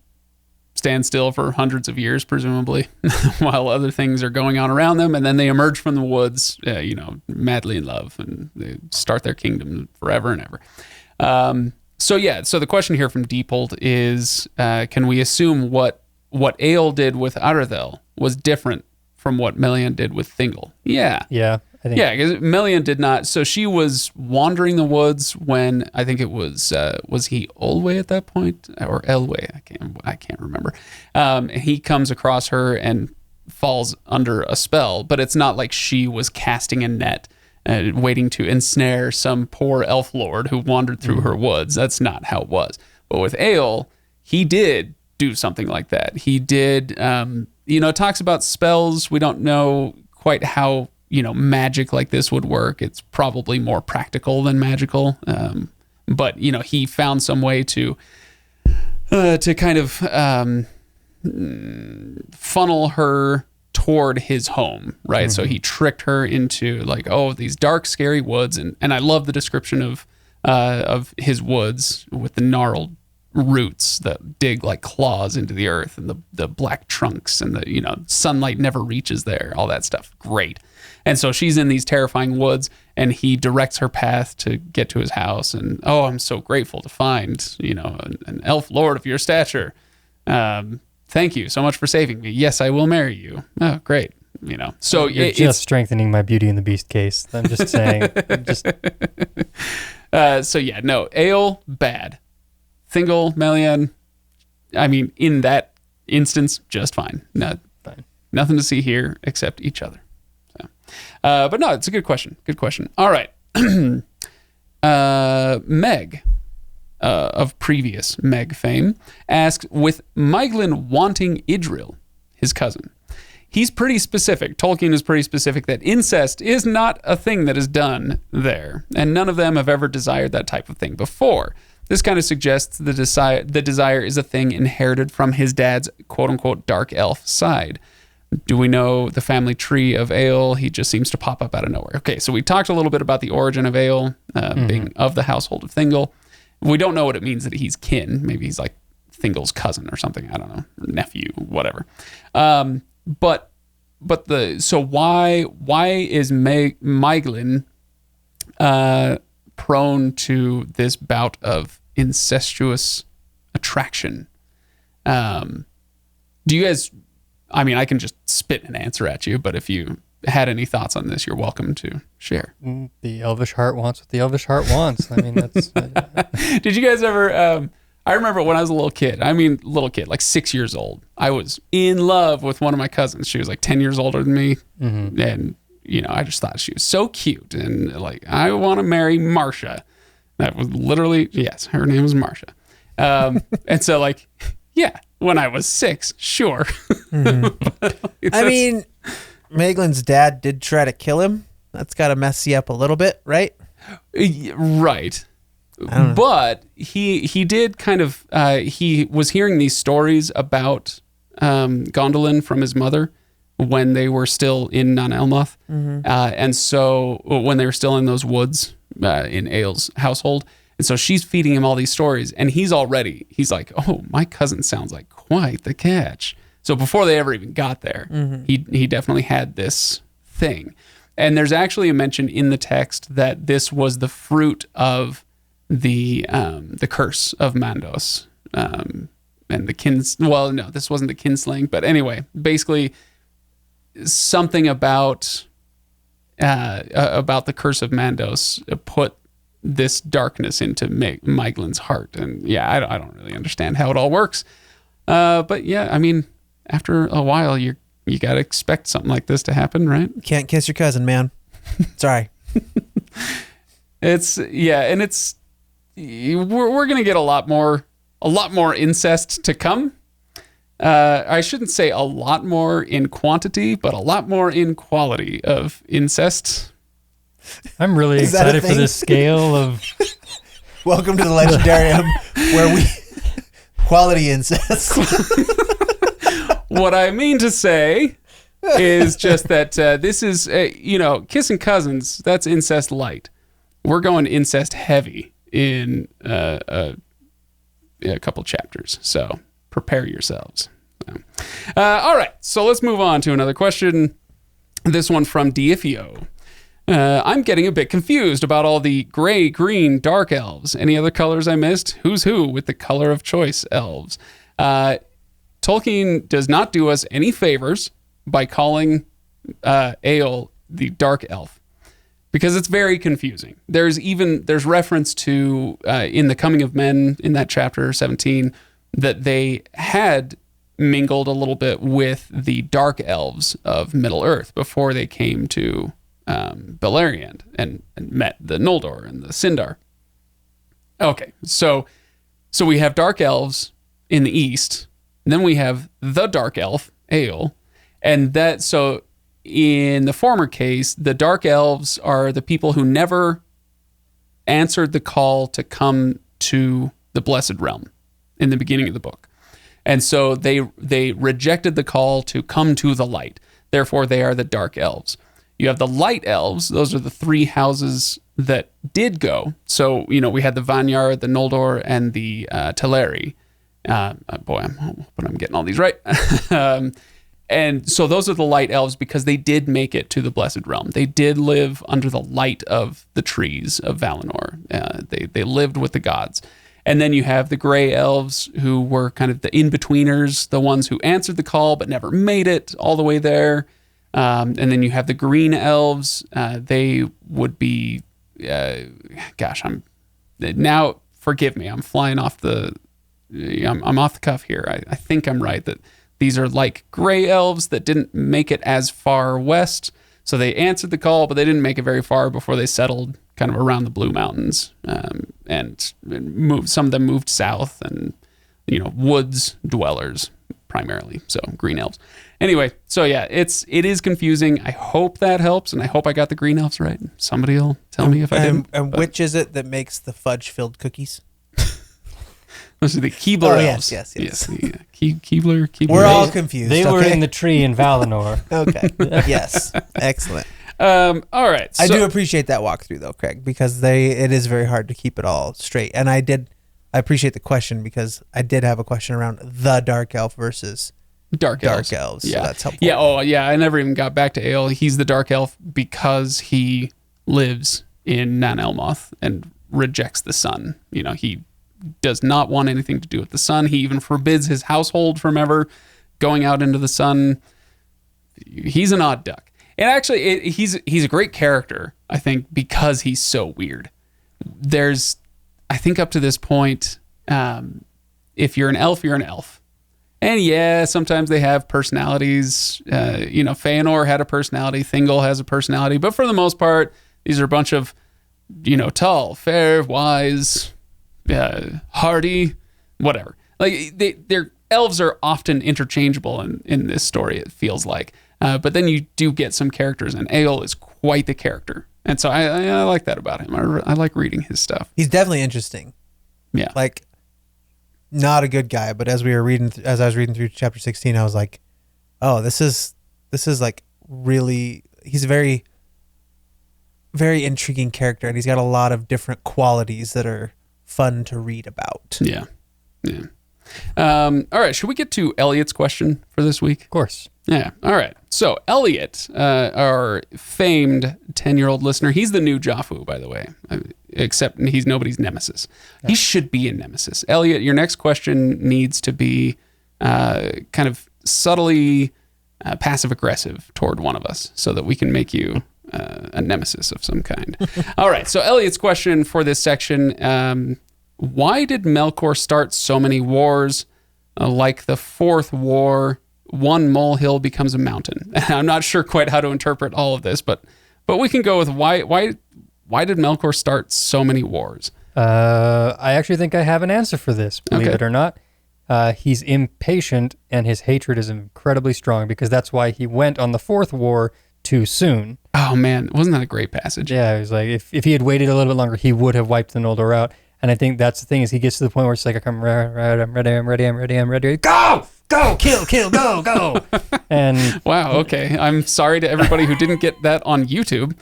stand still for hundreds of years, presumably, while other things are going on around them. And then they emerge from the woods, madly in love, and they start their kingdom forever and ever. So the question here from Deepolt is, can we assume what Eöl did with Arthel was different from what Melian did with Thingol? Yeah. Yeah. I think. Yeah, because Melian did not. So she was wandering the woods when I think it was he Olwe at that point or Elwe? I can't remember. He comes across her and falls under a spell, but it's not like she was casting a net waiting to ensnare some poor elf lord who wandered through her woods. That's not how it was. But with Eöl, he did do something like that. He did. It talks about spells. We don't know quite how magic like this would work. It's probably more practical than magical. But he found some way to kind of funnel her toward his home, right? Mm-hmm. So he tricked her into these dark, scary woods, and I love the description of his woods with the gnarled roots that dig like claws into the earth, and the black trunks, and the sunlight never reaches there, all that stuff. Great. And so she's in these terrifying woods, and he directs her path to get to his house. And I'm so grateful to find an elf lord of your stature. Thank you so much for saving me. Yes, I will marry you. Oh, great. So you're just strengthening my Beauty and the Beast case. I'm just saying. Eöl, bad. Thingol, Melian, I mean, in that instance, just fine. Fine. Nothing to see here except each other. So, but no, it's a good question. Good question. All right. Meg, of previous Meg fame, asks, with Maeglin wanting Idril, his cousin, he's pretty specific. Tolkien is pretty specific that incest is not a thing that is done there, and none of them have ever desired that type of thing before. This kind of suggests the desire is a thing inherited from his dad's quote-unquote dark elf side. Do we know the family tree of Eöl? He just seems to pop up out of nowhere. Okay, so we talked a little bit about the origin of Eöl, being of the household of Thingol. We don't know what it means that he's kin. Maybe he's like Thingol's cousin or something. I don't know. Nephew, whatever. But so why is Maeglin prone to this bout of incestuous attraction? Do you guys? I mean, I can just spit an answer at you, but if you had any thoughts on this, you're welcome to share. The elvish heart wants what the elvish heart wants. I mean, that's. Did you guys ever? I remember when I was a little kid. I mean, little kid, like 6 years old. I was in love with one of my cousins. She was like 10 years older than me, and I just thought she was so cute, and like I want to marry Marcia. That was literally her name was Marcia, and so like when I was 6, sure. I mean, Maeglin's dad did try to kill him. That's got to mess you up a little bit, right? Right. But he did kind of, he was hearing these stories about Gondolin from his mother when they were still in Nan Elmoth. And so when they were still in those woods in Eowl's household. And so she's feeding him all these stories, and he's like, oh, my cousin sounds like quite the catch. So before they ever even got there, he definitely had this thing. And there's actually a mention in the text that this was the fruit of the curse of Mandos, and the well, no, this wasn't the kinslaying, but anyway, basically something about the curse of Mandos put this darkness into Maeglin's heart. And I don't really understand how it all works. But I mean, after a while, you got to expect something like this to happen, right? Can't kiss your cousin, man. Sorry. And we're going to get a lot more incest to come. I shouldn't say a lot more in quantity, but a lot more in quality of incest. I'm really excited for this scale of... Welcome to the Legendarium, where we... Quality incest. What I mean to say is just that this is, kissing cousins, that's incest light. We're going incest heavy in a couple chapters, so prepare yourselves. All right, so let's move on to another question. This one from Diifio. I'm getting a bit confused about all the gray, green, dark elves. Any other colors I missed? Who's who with the color of choice elves? Tolkien does not do us any favors by calling Eowl the dark elf, because it's very confusing. There's reference to in the Coming of Men in that chapter 17 that they had mingled a little bit with the dark elves of Middle Earth before they came to Valerian and met the Noldor and the Sindar. Okay, so we have dark elves in the east, and then we have the dark elf, Eowl, and that, so in the former case, the dark elves are the people who never answered the call to come to the Blessed Realm in the beginning of the book. And so they rejected the call to come to the light. Therefore, they are the dark elves. You have the light elves. Those are the 3 houses that did go. So, we had the Vanyar, the Noldor, and the Teleri. I'm hoping I'm getting all these right. And so those are the light elves because they did make it to the Blessed Realm. They did live under the light of the trees of Valinor. They lived with the gods. And then you have the gray elves, who were kind of the in-betweeners, the ones who answered the call but never made it all the way there. And then you have the green elves. They would be, now forgive me, I'm flying off I'm off the cuff here. I think I'm right that these are like gray elves that didn't make it as far west. So they answered the call, but they didn't make it very far before they settled kind of around the Blue Mountains, and moved. Some of them moved south, and woods dwellers primarily. So green elves. Anyway, so it is confusing. I hope that helps, and I hope I got the green elves right. Somebody will tell me if I didn't. And which is it that makes the fudge-filled cookies? Those are the Keebler elves. Yes. Keebler. We're all confused. They were in the tree in Valinor. Okay. Yes. Excellent. All right. I do appreciate that walkthrough, though, Craig, because it is very hard to keep it all straight. And I appreciate the question, because I did have a question around the dark elf versus Dark elves. So that's helpful. Yeah. Oh, yeah. I never even got back to Ael. He's the dark elf because he lives in Nan Elmoth and rejects the sun. He does not want anything to do with the sun. He even forbids his household from ever going out into the sun. He's an odd duck. And actually, he's a great character, I think, because he's so weird. There's, I think up to this point, if you're an elf, you're an elf. And yeah, sometimes they have personalities. Feanor had a personality. Thingol has a personality. But for the most part, these are a bunch of, tall, fair, wise, hardy, whatever. Like their elves are often interchangeable in this story, it feels like. But then you do get some characters, and Ael is quite the character. And so I like that about him. I like reading his stuff. He's definitely interesting. Yeah. Like, not a good guy, but as I was reading through chapter 16, I was like, oh, this is like really, he's a very, very intriguing character, and he's got a lot of different qualities that are fun to read about. Yeah. All right. Should we get to Elliot's question for this week? Of course. Yeah. All right. So Elliot, our famed 10-year-old listener, he's the new Jaffu, by the way, except he's nobody's nemesis. Yeah. He should be a nemesis. Elliot, your next question needs to be kind of subtly passive-aggressive toward one of us so that we can make you a nemesis of some kind. All right. So Elliot's question for this section, why did Melkor start so many wars? Like the fourth war, one molehill becomes a mountain. I'm not sure quite how to interpret all of this, but we can go with why did Melkor start so many wars? I actually think I have an answer for this, believe it or not. He's impatient, and his hatred is incredibly strong, because that's why he went on the fourth war too soon. Oh man, wasn't that a great passage? Yeah, it was like if he had waited a little bit longer, he would have wiped the Noldor out. And I think that's the thing, is he gets to the point where it's like, I'm ready. Go! Go! Kill! Go! And wow, okay. I'm sorry to everybody who didn't get that on YouTube.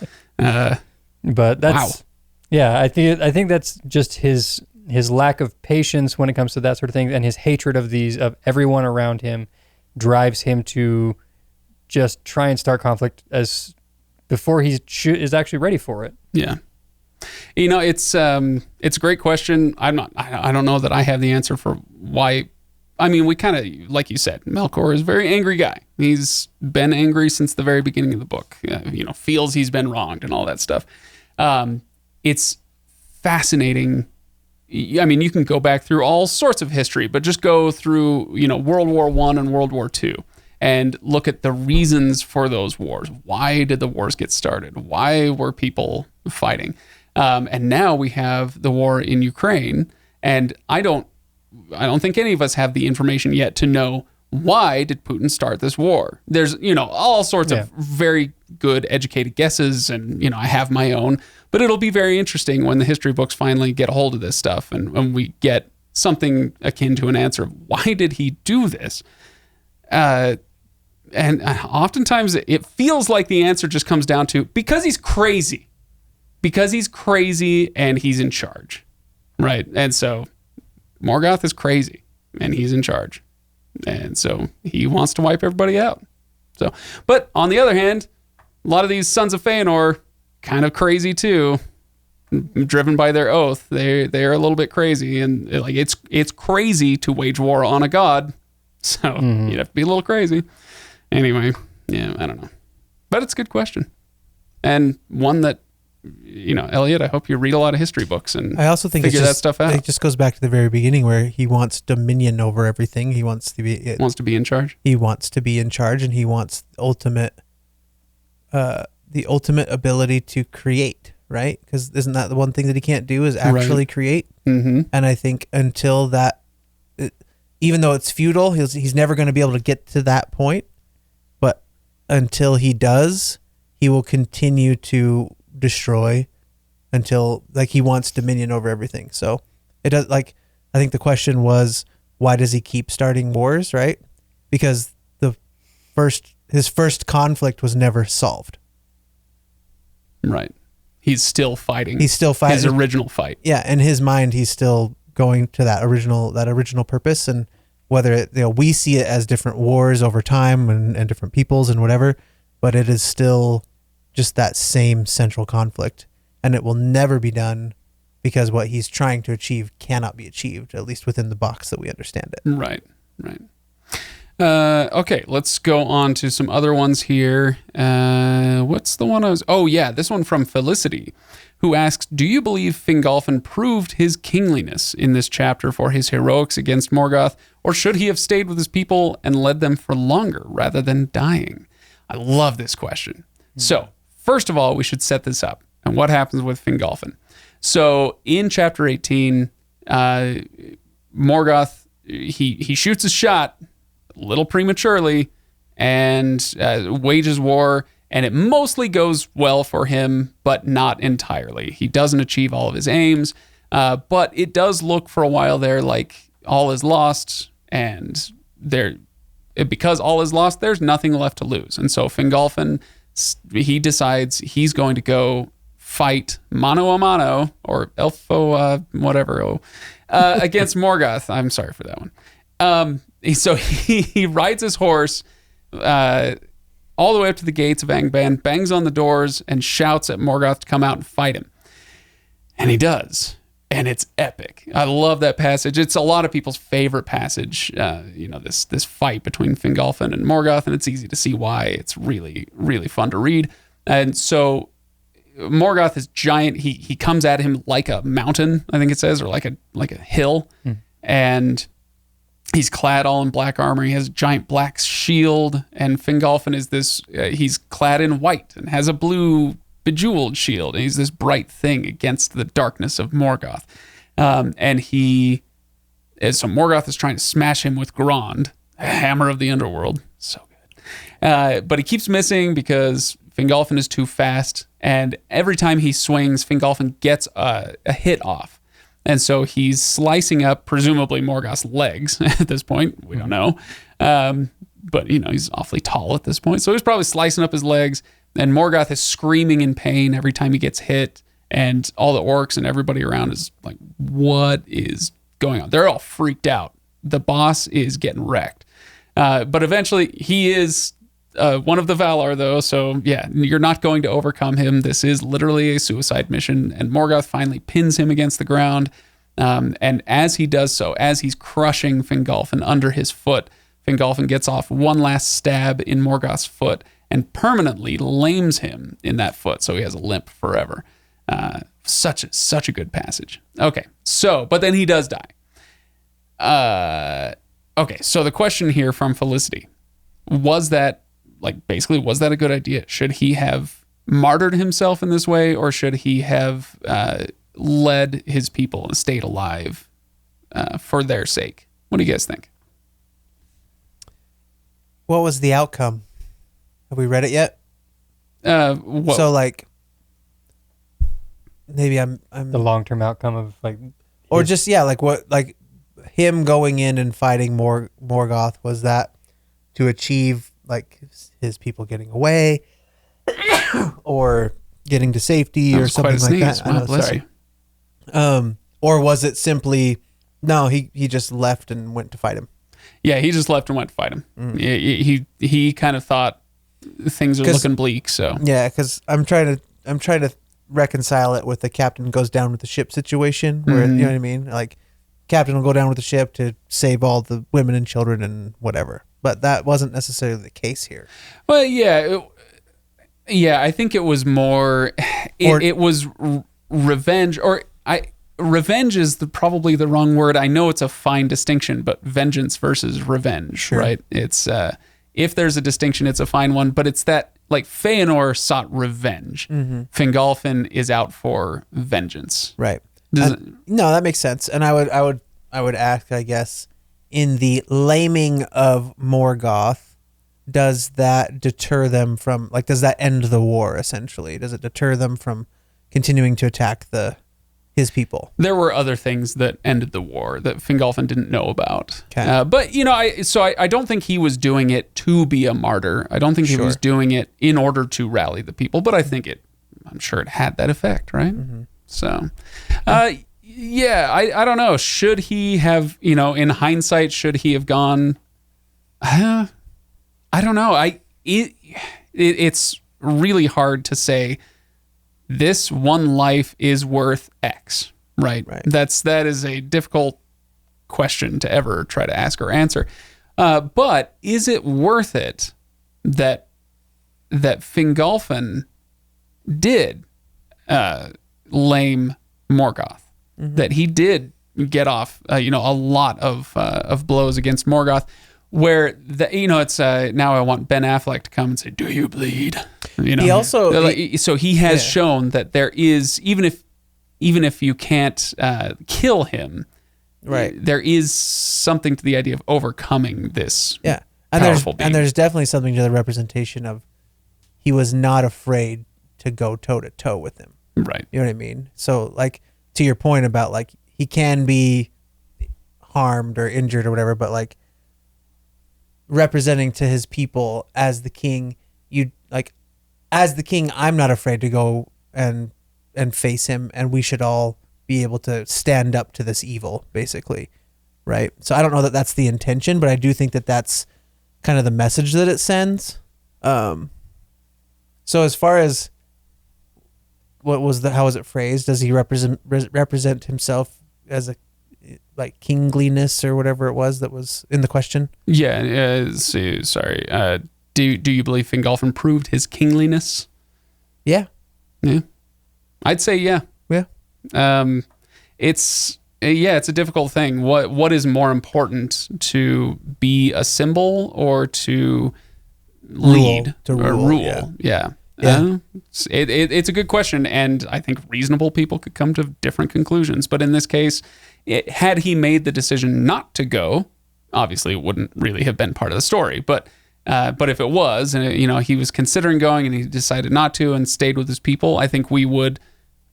But that's, yeah, I think that's just his lack of patience when it comes to that sort of thing, and his hatred of everyone around him drives him to just try and start conflict as before he is actually ready for it. Yeah. It's a great question. I don't know that I have the answer for why. I mean, we kind of, like you said, Melkor is a very angry guy. He's been angry since the very beginning of the book. Feels he's been wronged and all that stuff. It's fascinating. I mean, you can go back through all sorts of history, but just go through, World War I and World War II and look at the reasons for those wars. Why did the wars get started? Why were people fighting? And now we have the war in Ukraine, and I don't think any of us have the information yet to know why did Putin start this war. There's, all sorts of very good educated guesses, and, I have my own, but it'll be very interesting when the history books finally get a hold of this stuff and when we get something akin to an answer of why did he do this? And oftentimes it feels like the answer just comes down to because he's crazy. Because he's crazy and he's in charge, right? And so Morgoth is crazy and he's in charge. And so he wants to wipe everybody out. So, but on the other hand, a lot of these sons of Feanor kind of crazy too, driven by their oath. They're a little bit crazy, and like it's crazy to wage war on a god. So you'd have to be a little crazy. Anyway, yeah, I don't know. But it's a good question. And one that, Elliot, I hope you read a lot of history books and I also think figure that stuff out. It just goes back to the very beginning where he wants dominion over everything. He wants to be in charge. He wants to be in charge, and he wants the ultimate ability to create, right? Because isn't that the one thing that he can't do is actually create? Mm-hmm. And I think until that, even though it's futile, he's never going to be able to get to that point. But until he does, he will continue to destroy until he wants dominion over everything. So it does, I think the question was, why does he keep starting wars, right? Because his first conflict was never solved. Right. He's still fighting. His original fight. Yeah, in his mind he's still going to that original purpose, and whether it, we see it as different wars over time and different peoples and whatever, but it is still just that same central conflict, and it will never be done because what he's trying to achieve cannot be achieved, at least within the box that we understand it. Right. Okay, let's go on to some other ones here. What's the one I was... Oh, yeah, this one from Felicity, who asks, do you believe Fingolfin proved his kingliness in this chapter for his heroics against Morgoth, or should he have stayed with his people and led them for longer rather than dying? I love this question. So, first of all, we should set this up. And what happens with Fingolfin? So, in chapter 18, Morgoth, he shoots a shot a little prematurely and wages war, and it mostly goes well for him, but not entirely. He doesn't achieve all of his aims, but it does look for a while there like all is lost, and because all is lost, there's nothing left to lose. And so Fingolfin, he decides he's going to go fight mano a mano, or elfo whatever, against Morgoth. I'm sorry for that one. So he rides his horse all the way up to the gates of Angband, bangs on the doors, and shouts at Morgoth to come out and fight him. And he does. And it's epic. I love that passage. It's a lot of people's favorite passage, this fight between Fingolfin and Morgoth, and it's easy to see why. It's really, really fun to read. And so Morgoth is giant. He comes at him like a mountain, I think it says, or like a hill. And he's clad all in black armor. He has a giant black shield, and Fingolfin is this, he's clad in white and has a blue bejeweled shield, and he's this bright thing against the darkness of Morgoth. So Morgoth is trying to smash him with Grond, a hammer of the underworld. So good. But he keeps missing because Fingolfin is too fast, and every time he swings, Fingolfin gets a hit off. And so he's slicing up, presumably, Morgoth's legs at this point. We don't know. But, he's awfully tall at this point. So he's probably slicing up his legs. And Morgoth is screaming in pain every time he gets hit. And all the orcs and everybody around is like, what is going on? They're all freaked out. The boss is getting wrecked. But eventually, he is one of the Valar, though. So, yeah, you're not going to overcome him. This is literally a suicide mission. And Morgoth finally pins him against the ground. And as he does so, as he's crushing Fingolfin under his foot, Fingolfin gets off one last stab in Morgoth's foot and lames him in that foot. So he has a limp forever. Such a good passage. Okay, but then he does die. Okay, so the question here from Felicity, was that a good idea? Should he have martyred himself in this way, or should he have led his people and stayed alive for their sake? What do you guys think? What was the outcome? Have we read it yet? So maybe I'm the long-term outcome of or just him going in and fighting Morgoth, was that to achieve his people getting away or getting to safety or something like that? Wow, bless you. Or was it simply no? He just left and went to fight him. Yeah, he just left and went to fight him. He kind of thought things are looking bleak. So yeah, because I'm trying to reconcile it with the captain goes down with the ship situation, where you know what I mean. Like, captain will go down with the ship to save all the women and children and whatever. But that wasn't necessarily the case here. Well, yeah, I think it was more. It was revenge, revenge is probably the wrong word. I know it's a fine distinction, but vengeance versus revenge, sure. Right? It's if there's a distinction, it's a fine one. But it's that Feanor sought revenge. Fingolfin is out for vengeance. Right. No, that makes sense. And I would ask, I guess, in the laming of Morgoth, does that deter them from does that end the war essentially? Does it deter them from continuing to attack his people? There were other things that ended the war that Fingolfin didn't know about. Okay. But I don't think he was doing it to be a martyr. I don't think he was doing it in order to rally the people. But I'm sure it had that effect, right? So, Yeah, I don't know. Should he have, in hindsight, should he have gone? I don't know. It's really hard to say this one life is worth X, right? That is a difficult question to ever try to ask or answer. But is it worth it that Fingolfin did lame Morgoth? That he did get off, a lot of blows against Morgoth, where it's now I want Ben Affleck to come and say, "Do you bleed?" He also so he has shown that there is, even if you can't kill him, right? There is something to the idea of overcoming this. Yeah, and there's definitely something to the representation of he was not afraid to go toe to toe with him. Right. You know what I mean? So like to your point about like he can be harmed or injured or whatever, but like representing to his people as the king, as the king, I'm not afraid to go and face him, and we should all be able to stand up to this evil, basically, right? So I don't know that that's the intention, but I do think that that's kind of the message that it sends. So as far as how was it phrased? Does he represent himself as a like kingliness or whatever it was that was in the question? Yeah. Sorry. Do you believe Fingolfin proved his kingliness? Yeah. Yeah. I'd say yeah. Yeah. It's a difficult thing. What is more important, to be a symbol or to lead or rule? Yeah. It's a good question, and I think reasonable people could come to different conclusions. But in this case, had he made the decision not to go, obviously it wouldn't really have been part of the story. But if it was, and he was considering going and he decided not to and stayed with his people, I think we would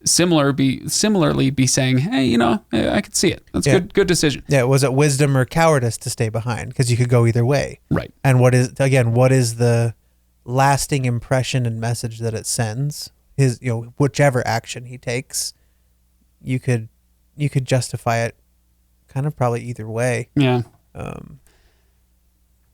similarly be saying, hey, I could see it. That's good decision. Yeah, was it wisdom or cowardice to stay behind? Because you could go either way. Right. And what is the lasting impression and message that it sends? His, whichever action he takes, you could justify it kind of probably either way. Yeah.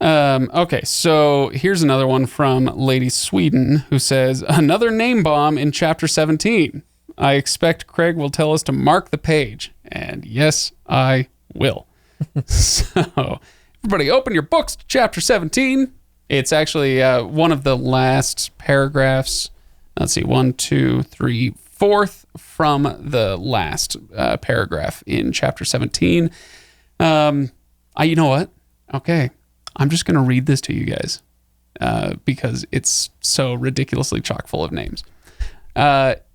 Okay, so here's another one from Lady Sweden, who says, another name bomb in chapter 17. I expect Craig will tell us to mark the page. And yes, I will. So everybody open your books to chapter 17. It's actually one of the last paragraphs. Let's see, 1, 2, 3, 4th from the last paragraph in chapter 17. You know what? Okay, I'm just going to read this to you guys because it's so ridiculously chock full of names.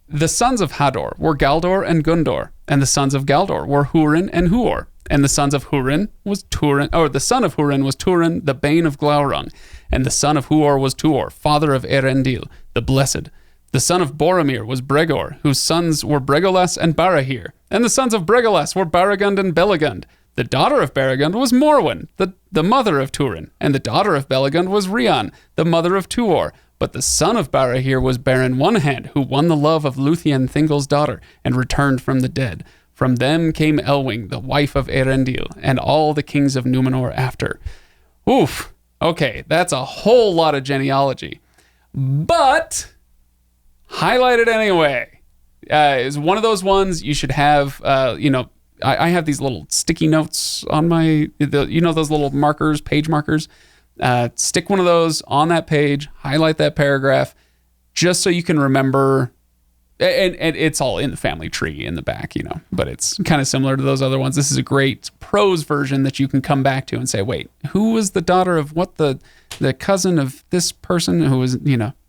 The sons of Hador were Galdor and Gundor, and the sons of Galdor were Hurin and Huor. And the sons of Hurin was Turin, or the son of Hurin was Turin, the bane of Glaurung. And the son of Huor was Tuor, father of Erendil, the blessed. The son of Boromir was Bregor, whose sons were Bregolas and Barahir. And the sons of Bregolas were Baragund and Belegund. The daughter of Baragund was Morwen, the mother of Turin. And the daughter of Belegund was Rian, the mother of Tuor. But the son of Barahir was Baron Onehand, who won the love of Luthien Thingol's daughter and returned from the dead. From them came Elwing, the wife of Erendil, and all the kings of Numenor after. Oof. Okay, that's a whole lot of genealogy. But highlight it anyway. Is one of those ones you should have, I have these little sticky notes on those little markers, page markers. Stick one of those on that page, highlight that paragraph, just so you can remember. And it's all in the family tree in the back, but it's kind of similar to those other ones. This is a great prose version that you can come back to and say, wait, who was the daughter of what, the cousin of this person who was,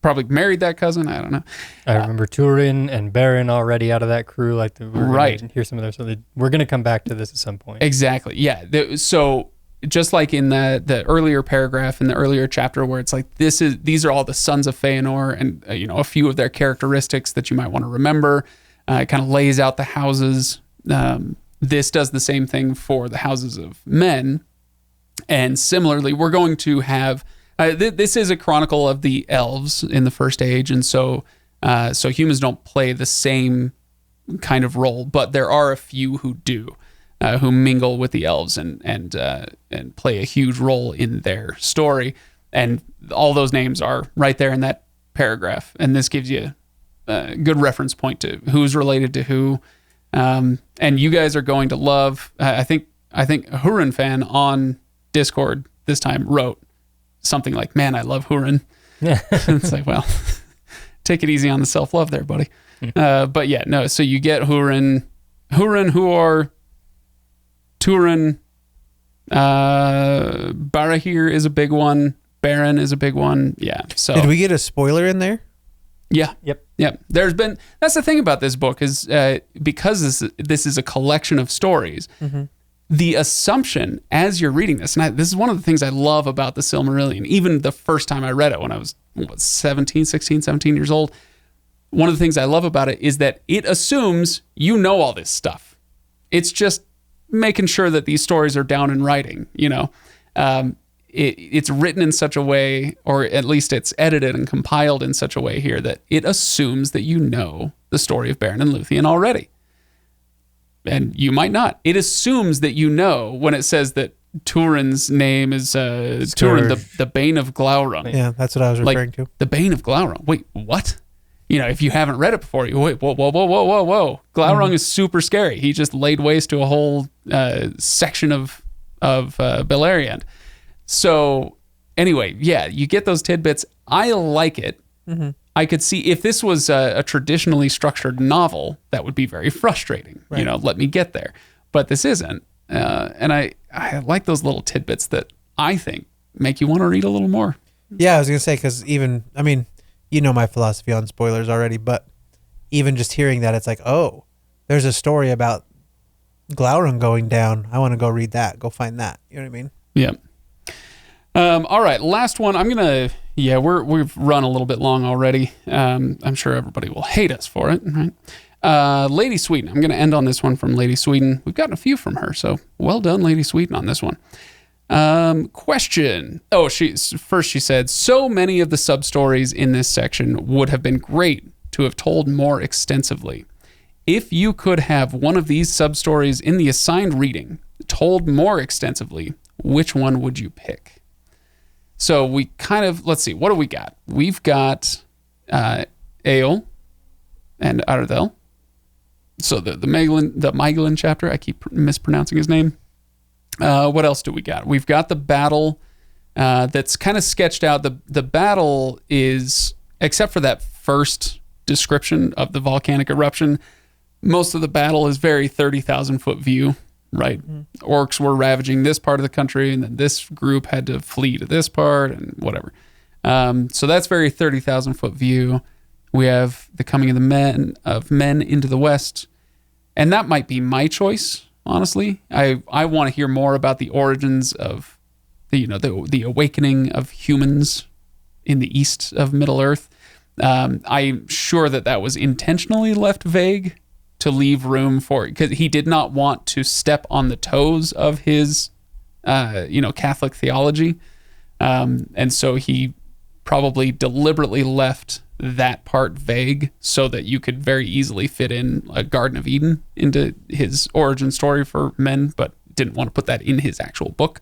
probably married that cousin? I don't know. I remember Turin and Baron already out of that crew. Right. Hear some of their, so we're going to come back to this at some point. Exactly. Yeah. So just like in the earlier paragraph in the earlier chapter where it's like these are all the sons of Feanor and a few of their characteristics that you might want to remember. It kind of lays out the houses. This does the same thing for the houses of men. And similarly, we're going to have this is a chronicle of the elves in the First Age, and so humans don't play the same kind of role, but there are a few who do, who mingle with the elves and play a huge role in their story. And all those names are right there in that paragraph. And this gives you a good reference point to who's related to who. And you guys are going to love, I think Huron fan on Discord this time wrote something like, "Man, I love Huron." It's like, well, take it easy on the self-love there, buddy. But yeah, no, so you get Huron, Huor, Turin, Barahir is a big one. Baron is a big one. Yeah. So did we get a spoiler in there? Yeah. Yep. That's the thing about this book is because this is a collection of stories, the assumption as you're reading this, and this is one of the things I love about the Silmarillion, even the first time I read it when I was 17 years old, one of the things I love about it is that it assumes you know all this stuff. It's just making sure that these stories are down in writing, you know. It's written in such a way, or at least it's edited and compiled in such a way here that it assumes that you know the story of Beren and Luthien already. And you might not. It assumes that you know when it says that Turin's name is Turin, the Bane of Glaurung. Yeah, that's what I was referring to. The Bane of Glaurung. Wait, what? You know, if you haven't read it before, you wait, whoa. Glaurung is super scary. He just laid waste to a whole section of Valerian. So anyway, yeah, you get those tidbits. I like it. I could see if this was a traditionally structured novel, that would be very frustrating. Right. You know, let me get there. But this isn't. And I like those little tidbits that I think make you want to read a little more. Yeah, I was going to say, because even, I mean, you know my philosophy on spoilers already, but even just hearing that, it's like, oh, there's a story about Glaurung going down. I want to go read that. Go find that. You know what I mean? Yeah. All right, last one. We've run a little bit long already. I'm sure everybody will hate us for it, right? Lady Sweden. I'm going to end on this one from Lady Sweden. We've gotten a few from her, so well done, Lady Sweden, on this one. Question. Oh, she said, so many of the sub-stories in this section would have been great to have told more extensively. If you could have one of these sub-stories in the assigned reading told more extensively, which one would you pick? So we kind of, let's see, what do we got? We've got Eöl and Arthel. So the Maeglin chapter, I keep mispronouncing his name. What else do we got? We've got the battle that's kind of sketched out. The battle is, except for that first description of the volcanic eruption, most of the battle is very 30,000 foot view. Right. Orcs were ravaging this part of the country, and then this group had to flee to this part and whatever. So that's very 30,000 foot view. We have the coming of the men into the west. And that might be my choice, honestly. I want to hear more about the origins of the awakening of humans in the east of Middle Earth. I'm sure that was intentionally left vague to leave room for, because he did not want to step on the toes of his, Catholic theology. And so he probably deliberately left that part vague so that you could very easily fit in a Garden of Eden into his origin story for men, but didn't want to put that in his actual book.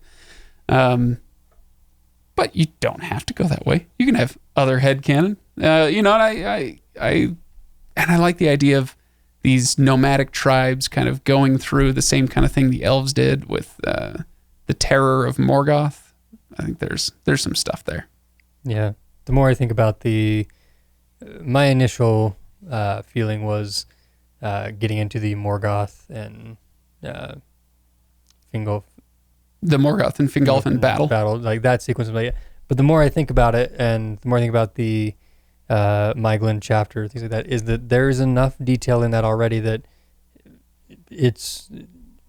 But you don't have to go that way. You can have other headcanon. And I like the idea of these nomadic tribes kind of going through the same kind of thing the elves did with the terror of Morgoth. I think there's some stuff there. Yeah. The more I think about my initial feeling was getting into the Morgoth and Fingolfin. The Morgoth and Fingolfin battle. Like that sequence. But the more I think about it, and the more I think about the Maeglin chapter, things like that, is that there is enough detail in that already that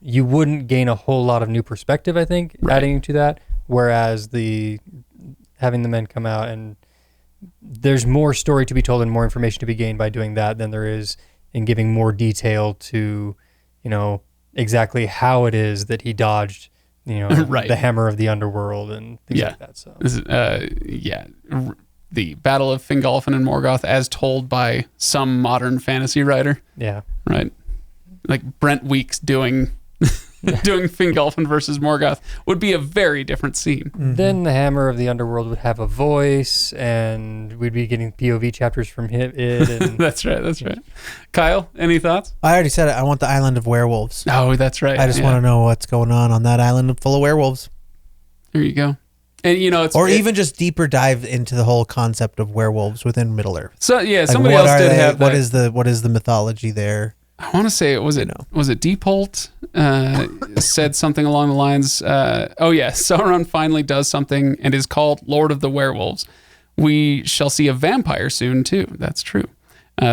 you wouldn't gain a whole lot of new perspective, I think, right, adding to that. Whereas having the men come out, and there's more story to be told and more information to be gained by doing that than there is in giving more detail to, exactly how it is that he dodged, right, the hammer of the underworld and things like that. So the Battle of Fingolfin and Morgoth as told by some modern fantasy writer. Yeah. right? Like Brent Weeks doing Fingolfin versus Morgoth would be a very different scene. Then the Hammer of the Underworld would have a voice, and we'd be getting POV chapters from it. And That's right. Kyle, any thoughts? I already said it. I want the island of werewolves. Oh, that's right. I just want to know what's going on that island full of werewolves. There you go. And even just deeper dive into the whole concept of werewolves within Middle Earth. So yeah, Like, somebody what else are did they? have that. What is the mythology there? I want to say was it Deepholt said something along the lines. Sauron finally does something and is called Lord of the Werewolves. We shall see a vampire soon too. That's true.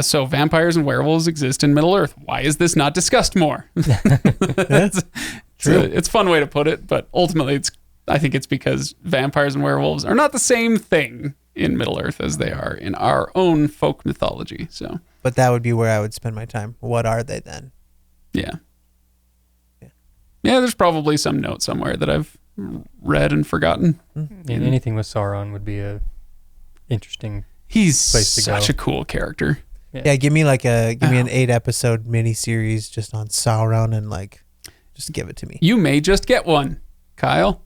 So vampires and werewolves exist in Middle Earth. Why is this not discussed more? It's a fun way to put it, but ultimately I think it's because vampires and werewolves are not the same thing in Middle Earth as they are in our own folk mythology. So. But that would be where I would spend my time. What are they then? Yeah. There's probably some note somewhere that I've read and forgotten. anything with Sauron would be a interesting. He's place to such go. a cool character. Yeah, give me an 8-episode miniseries just on Sauron and just give it to me. You may just get one, Kyle.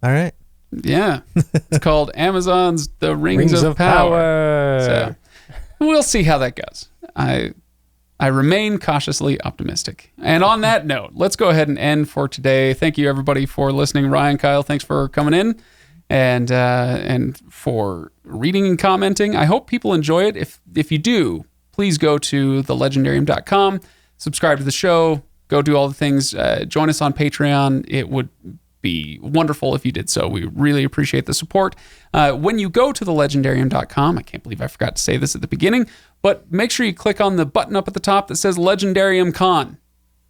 All right. Yeah. It's called Amazon's The Rings of Power. So we'll see how that goes. I remain cautiously optimistic. And on that note, let's go ahead and end for today. Thank you everybody for listening. Ryan, Kyle, thanks for coming in and for reading and commenting. I hope people enjoy it. If you do, please go to thelegendarium.com, subscribe to the show, go do all the things, join us on Patreon. It would be wonderful if you did so. We really appreciate the support. When you go to thelegendarium.com, I can't believe I forgot to say this at the beginning, but make sure you click on the button up at the top that says Legendarium Con.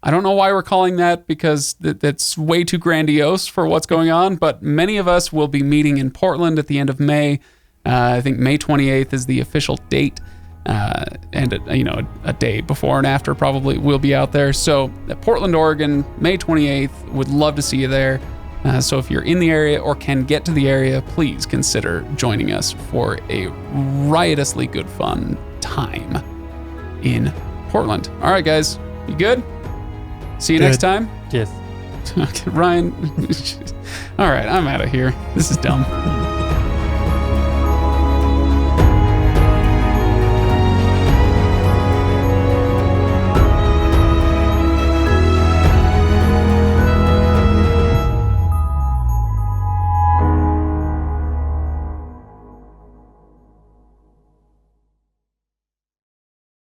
I don't know why we're calling that because that's way too grandiose for what's going on, but many of us will be meeting in Portland at the end of May. I think May 28th is the official date. And a day before and after probably we'll be out there. So at Portland, Oregon, May 28th, would love to see you there. So if you're in the area or can get to the area, please consider joining us for a riotously good fun time in Portland. All right, guys, you good? See you next time. Yes. Okay, Ryan. All right, I'm out of here. This is dumb.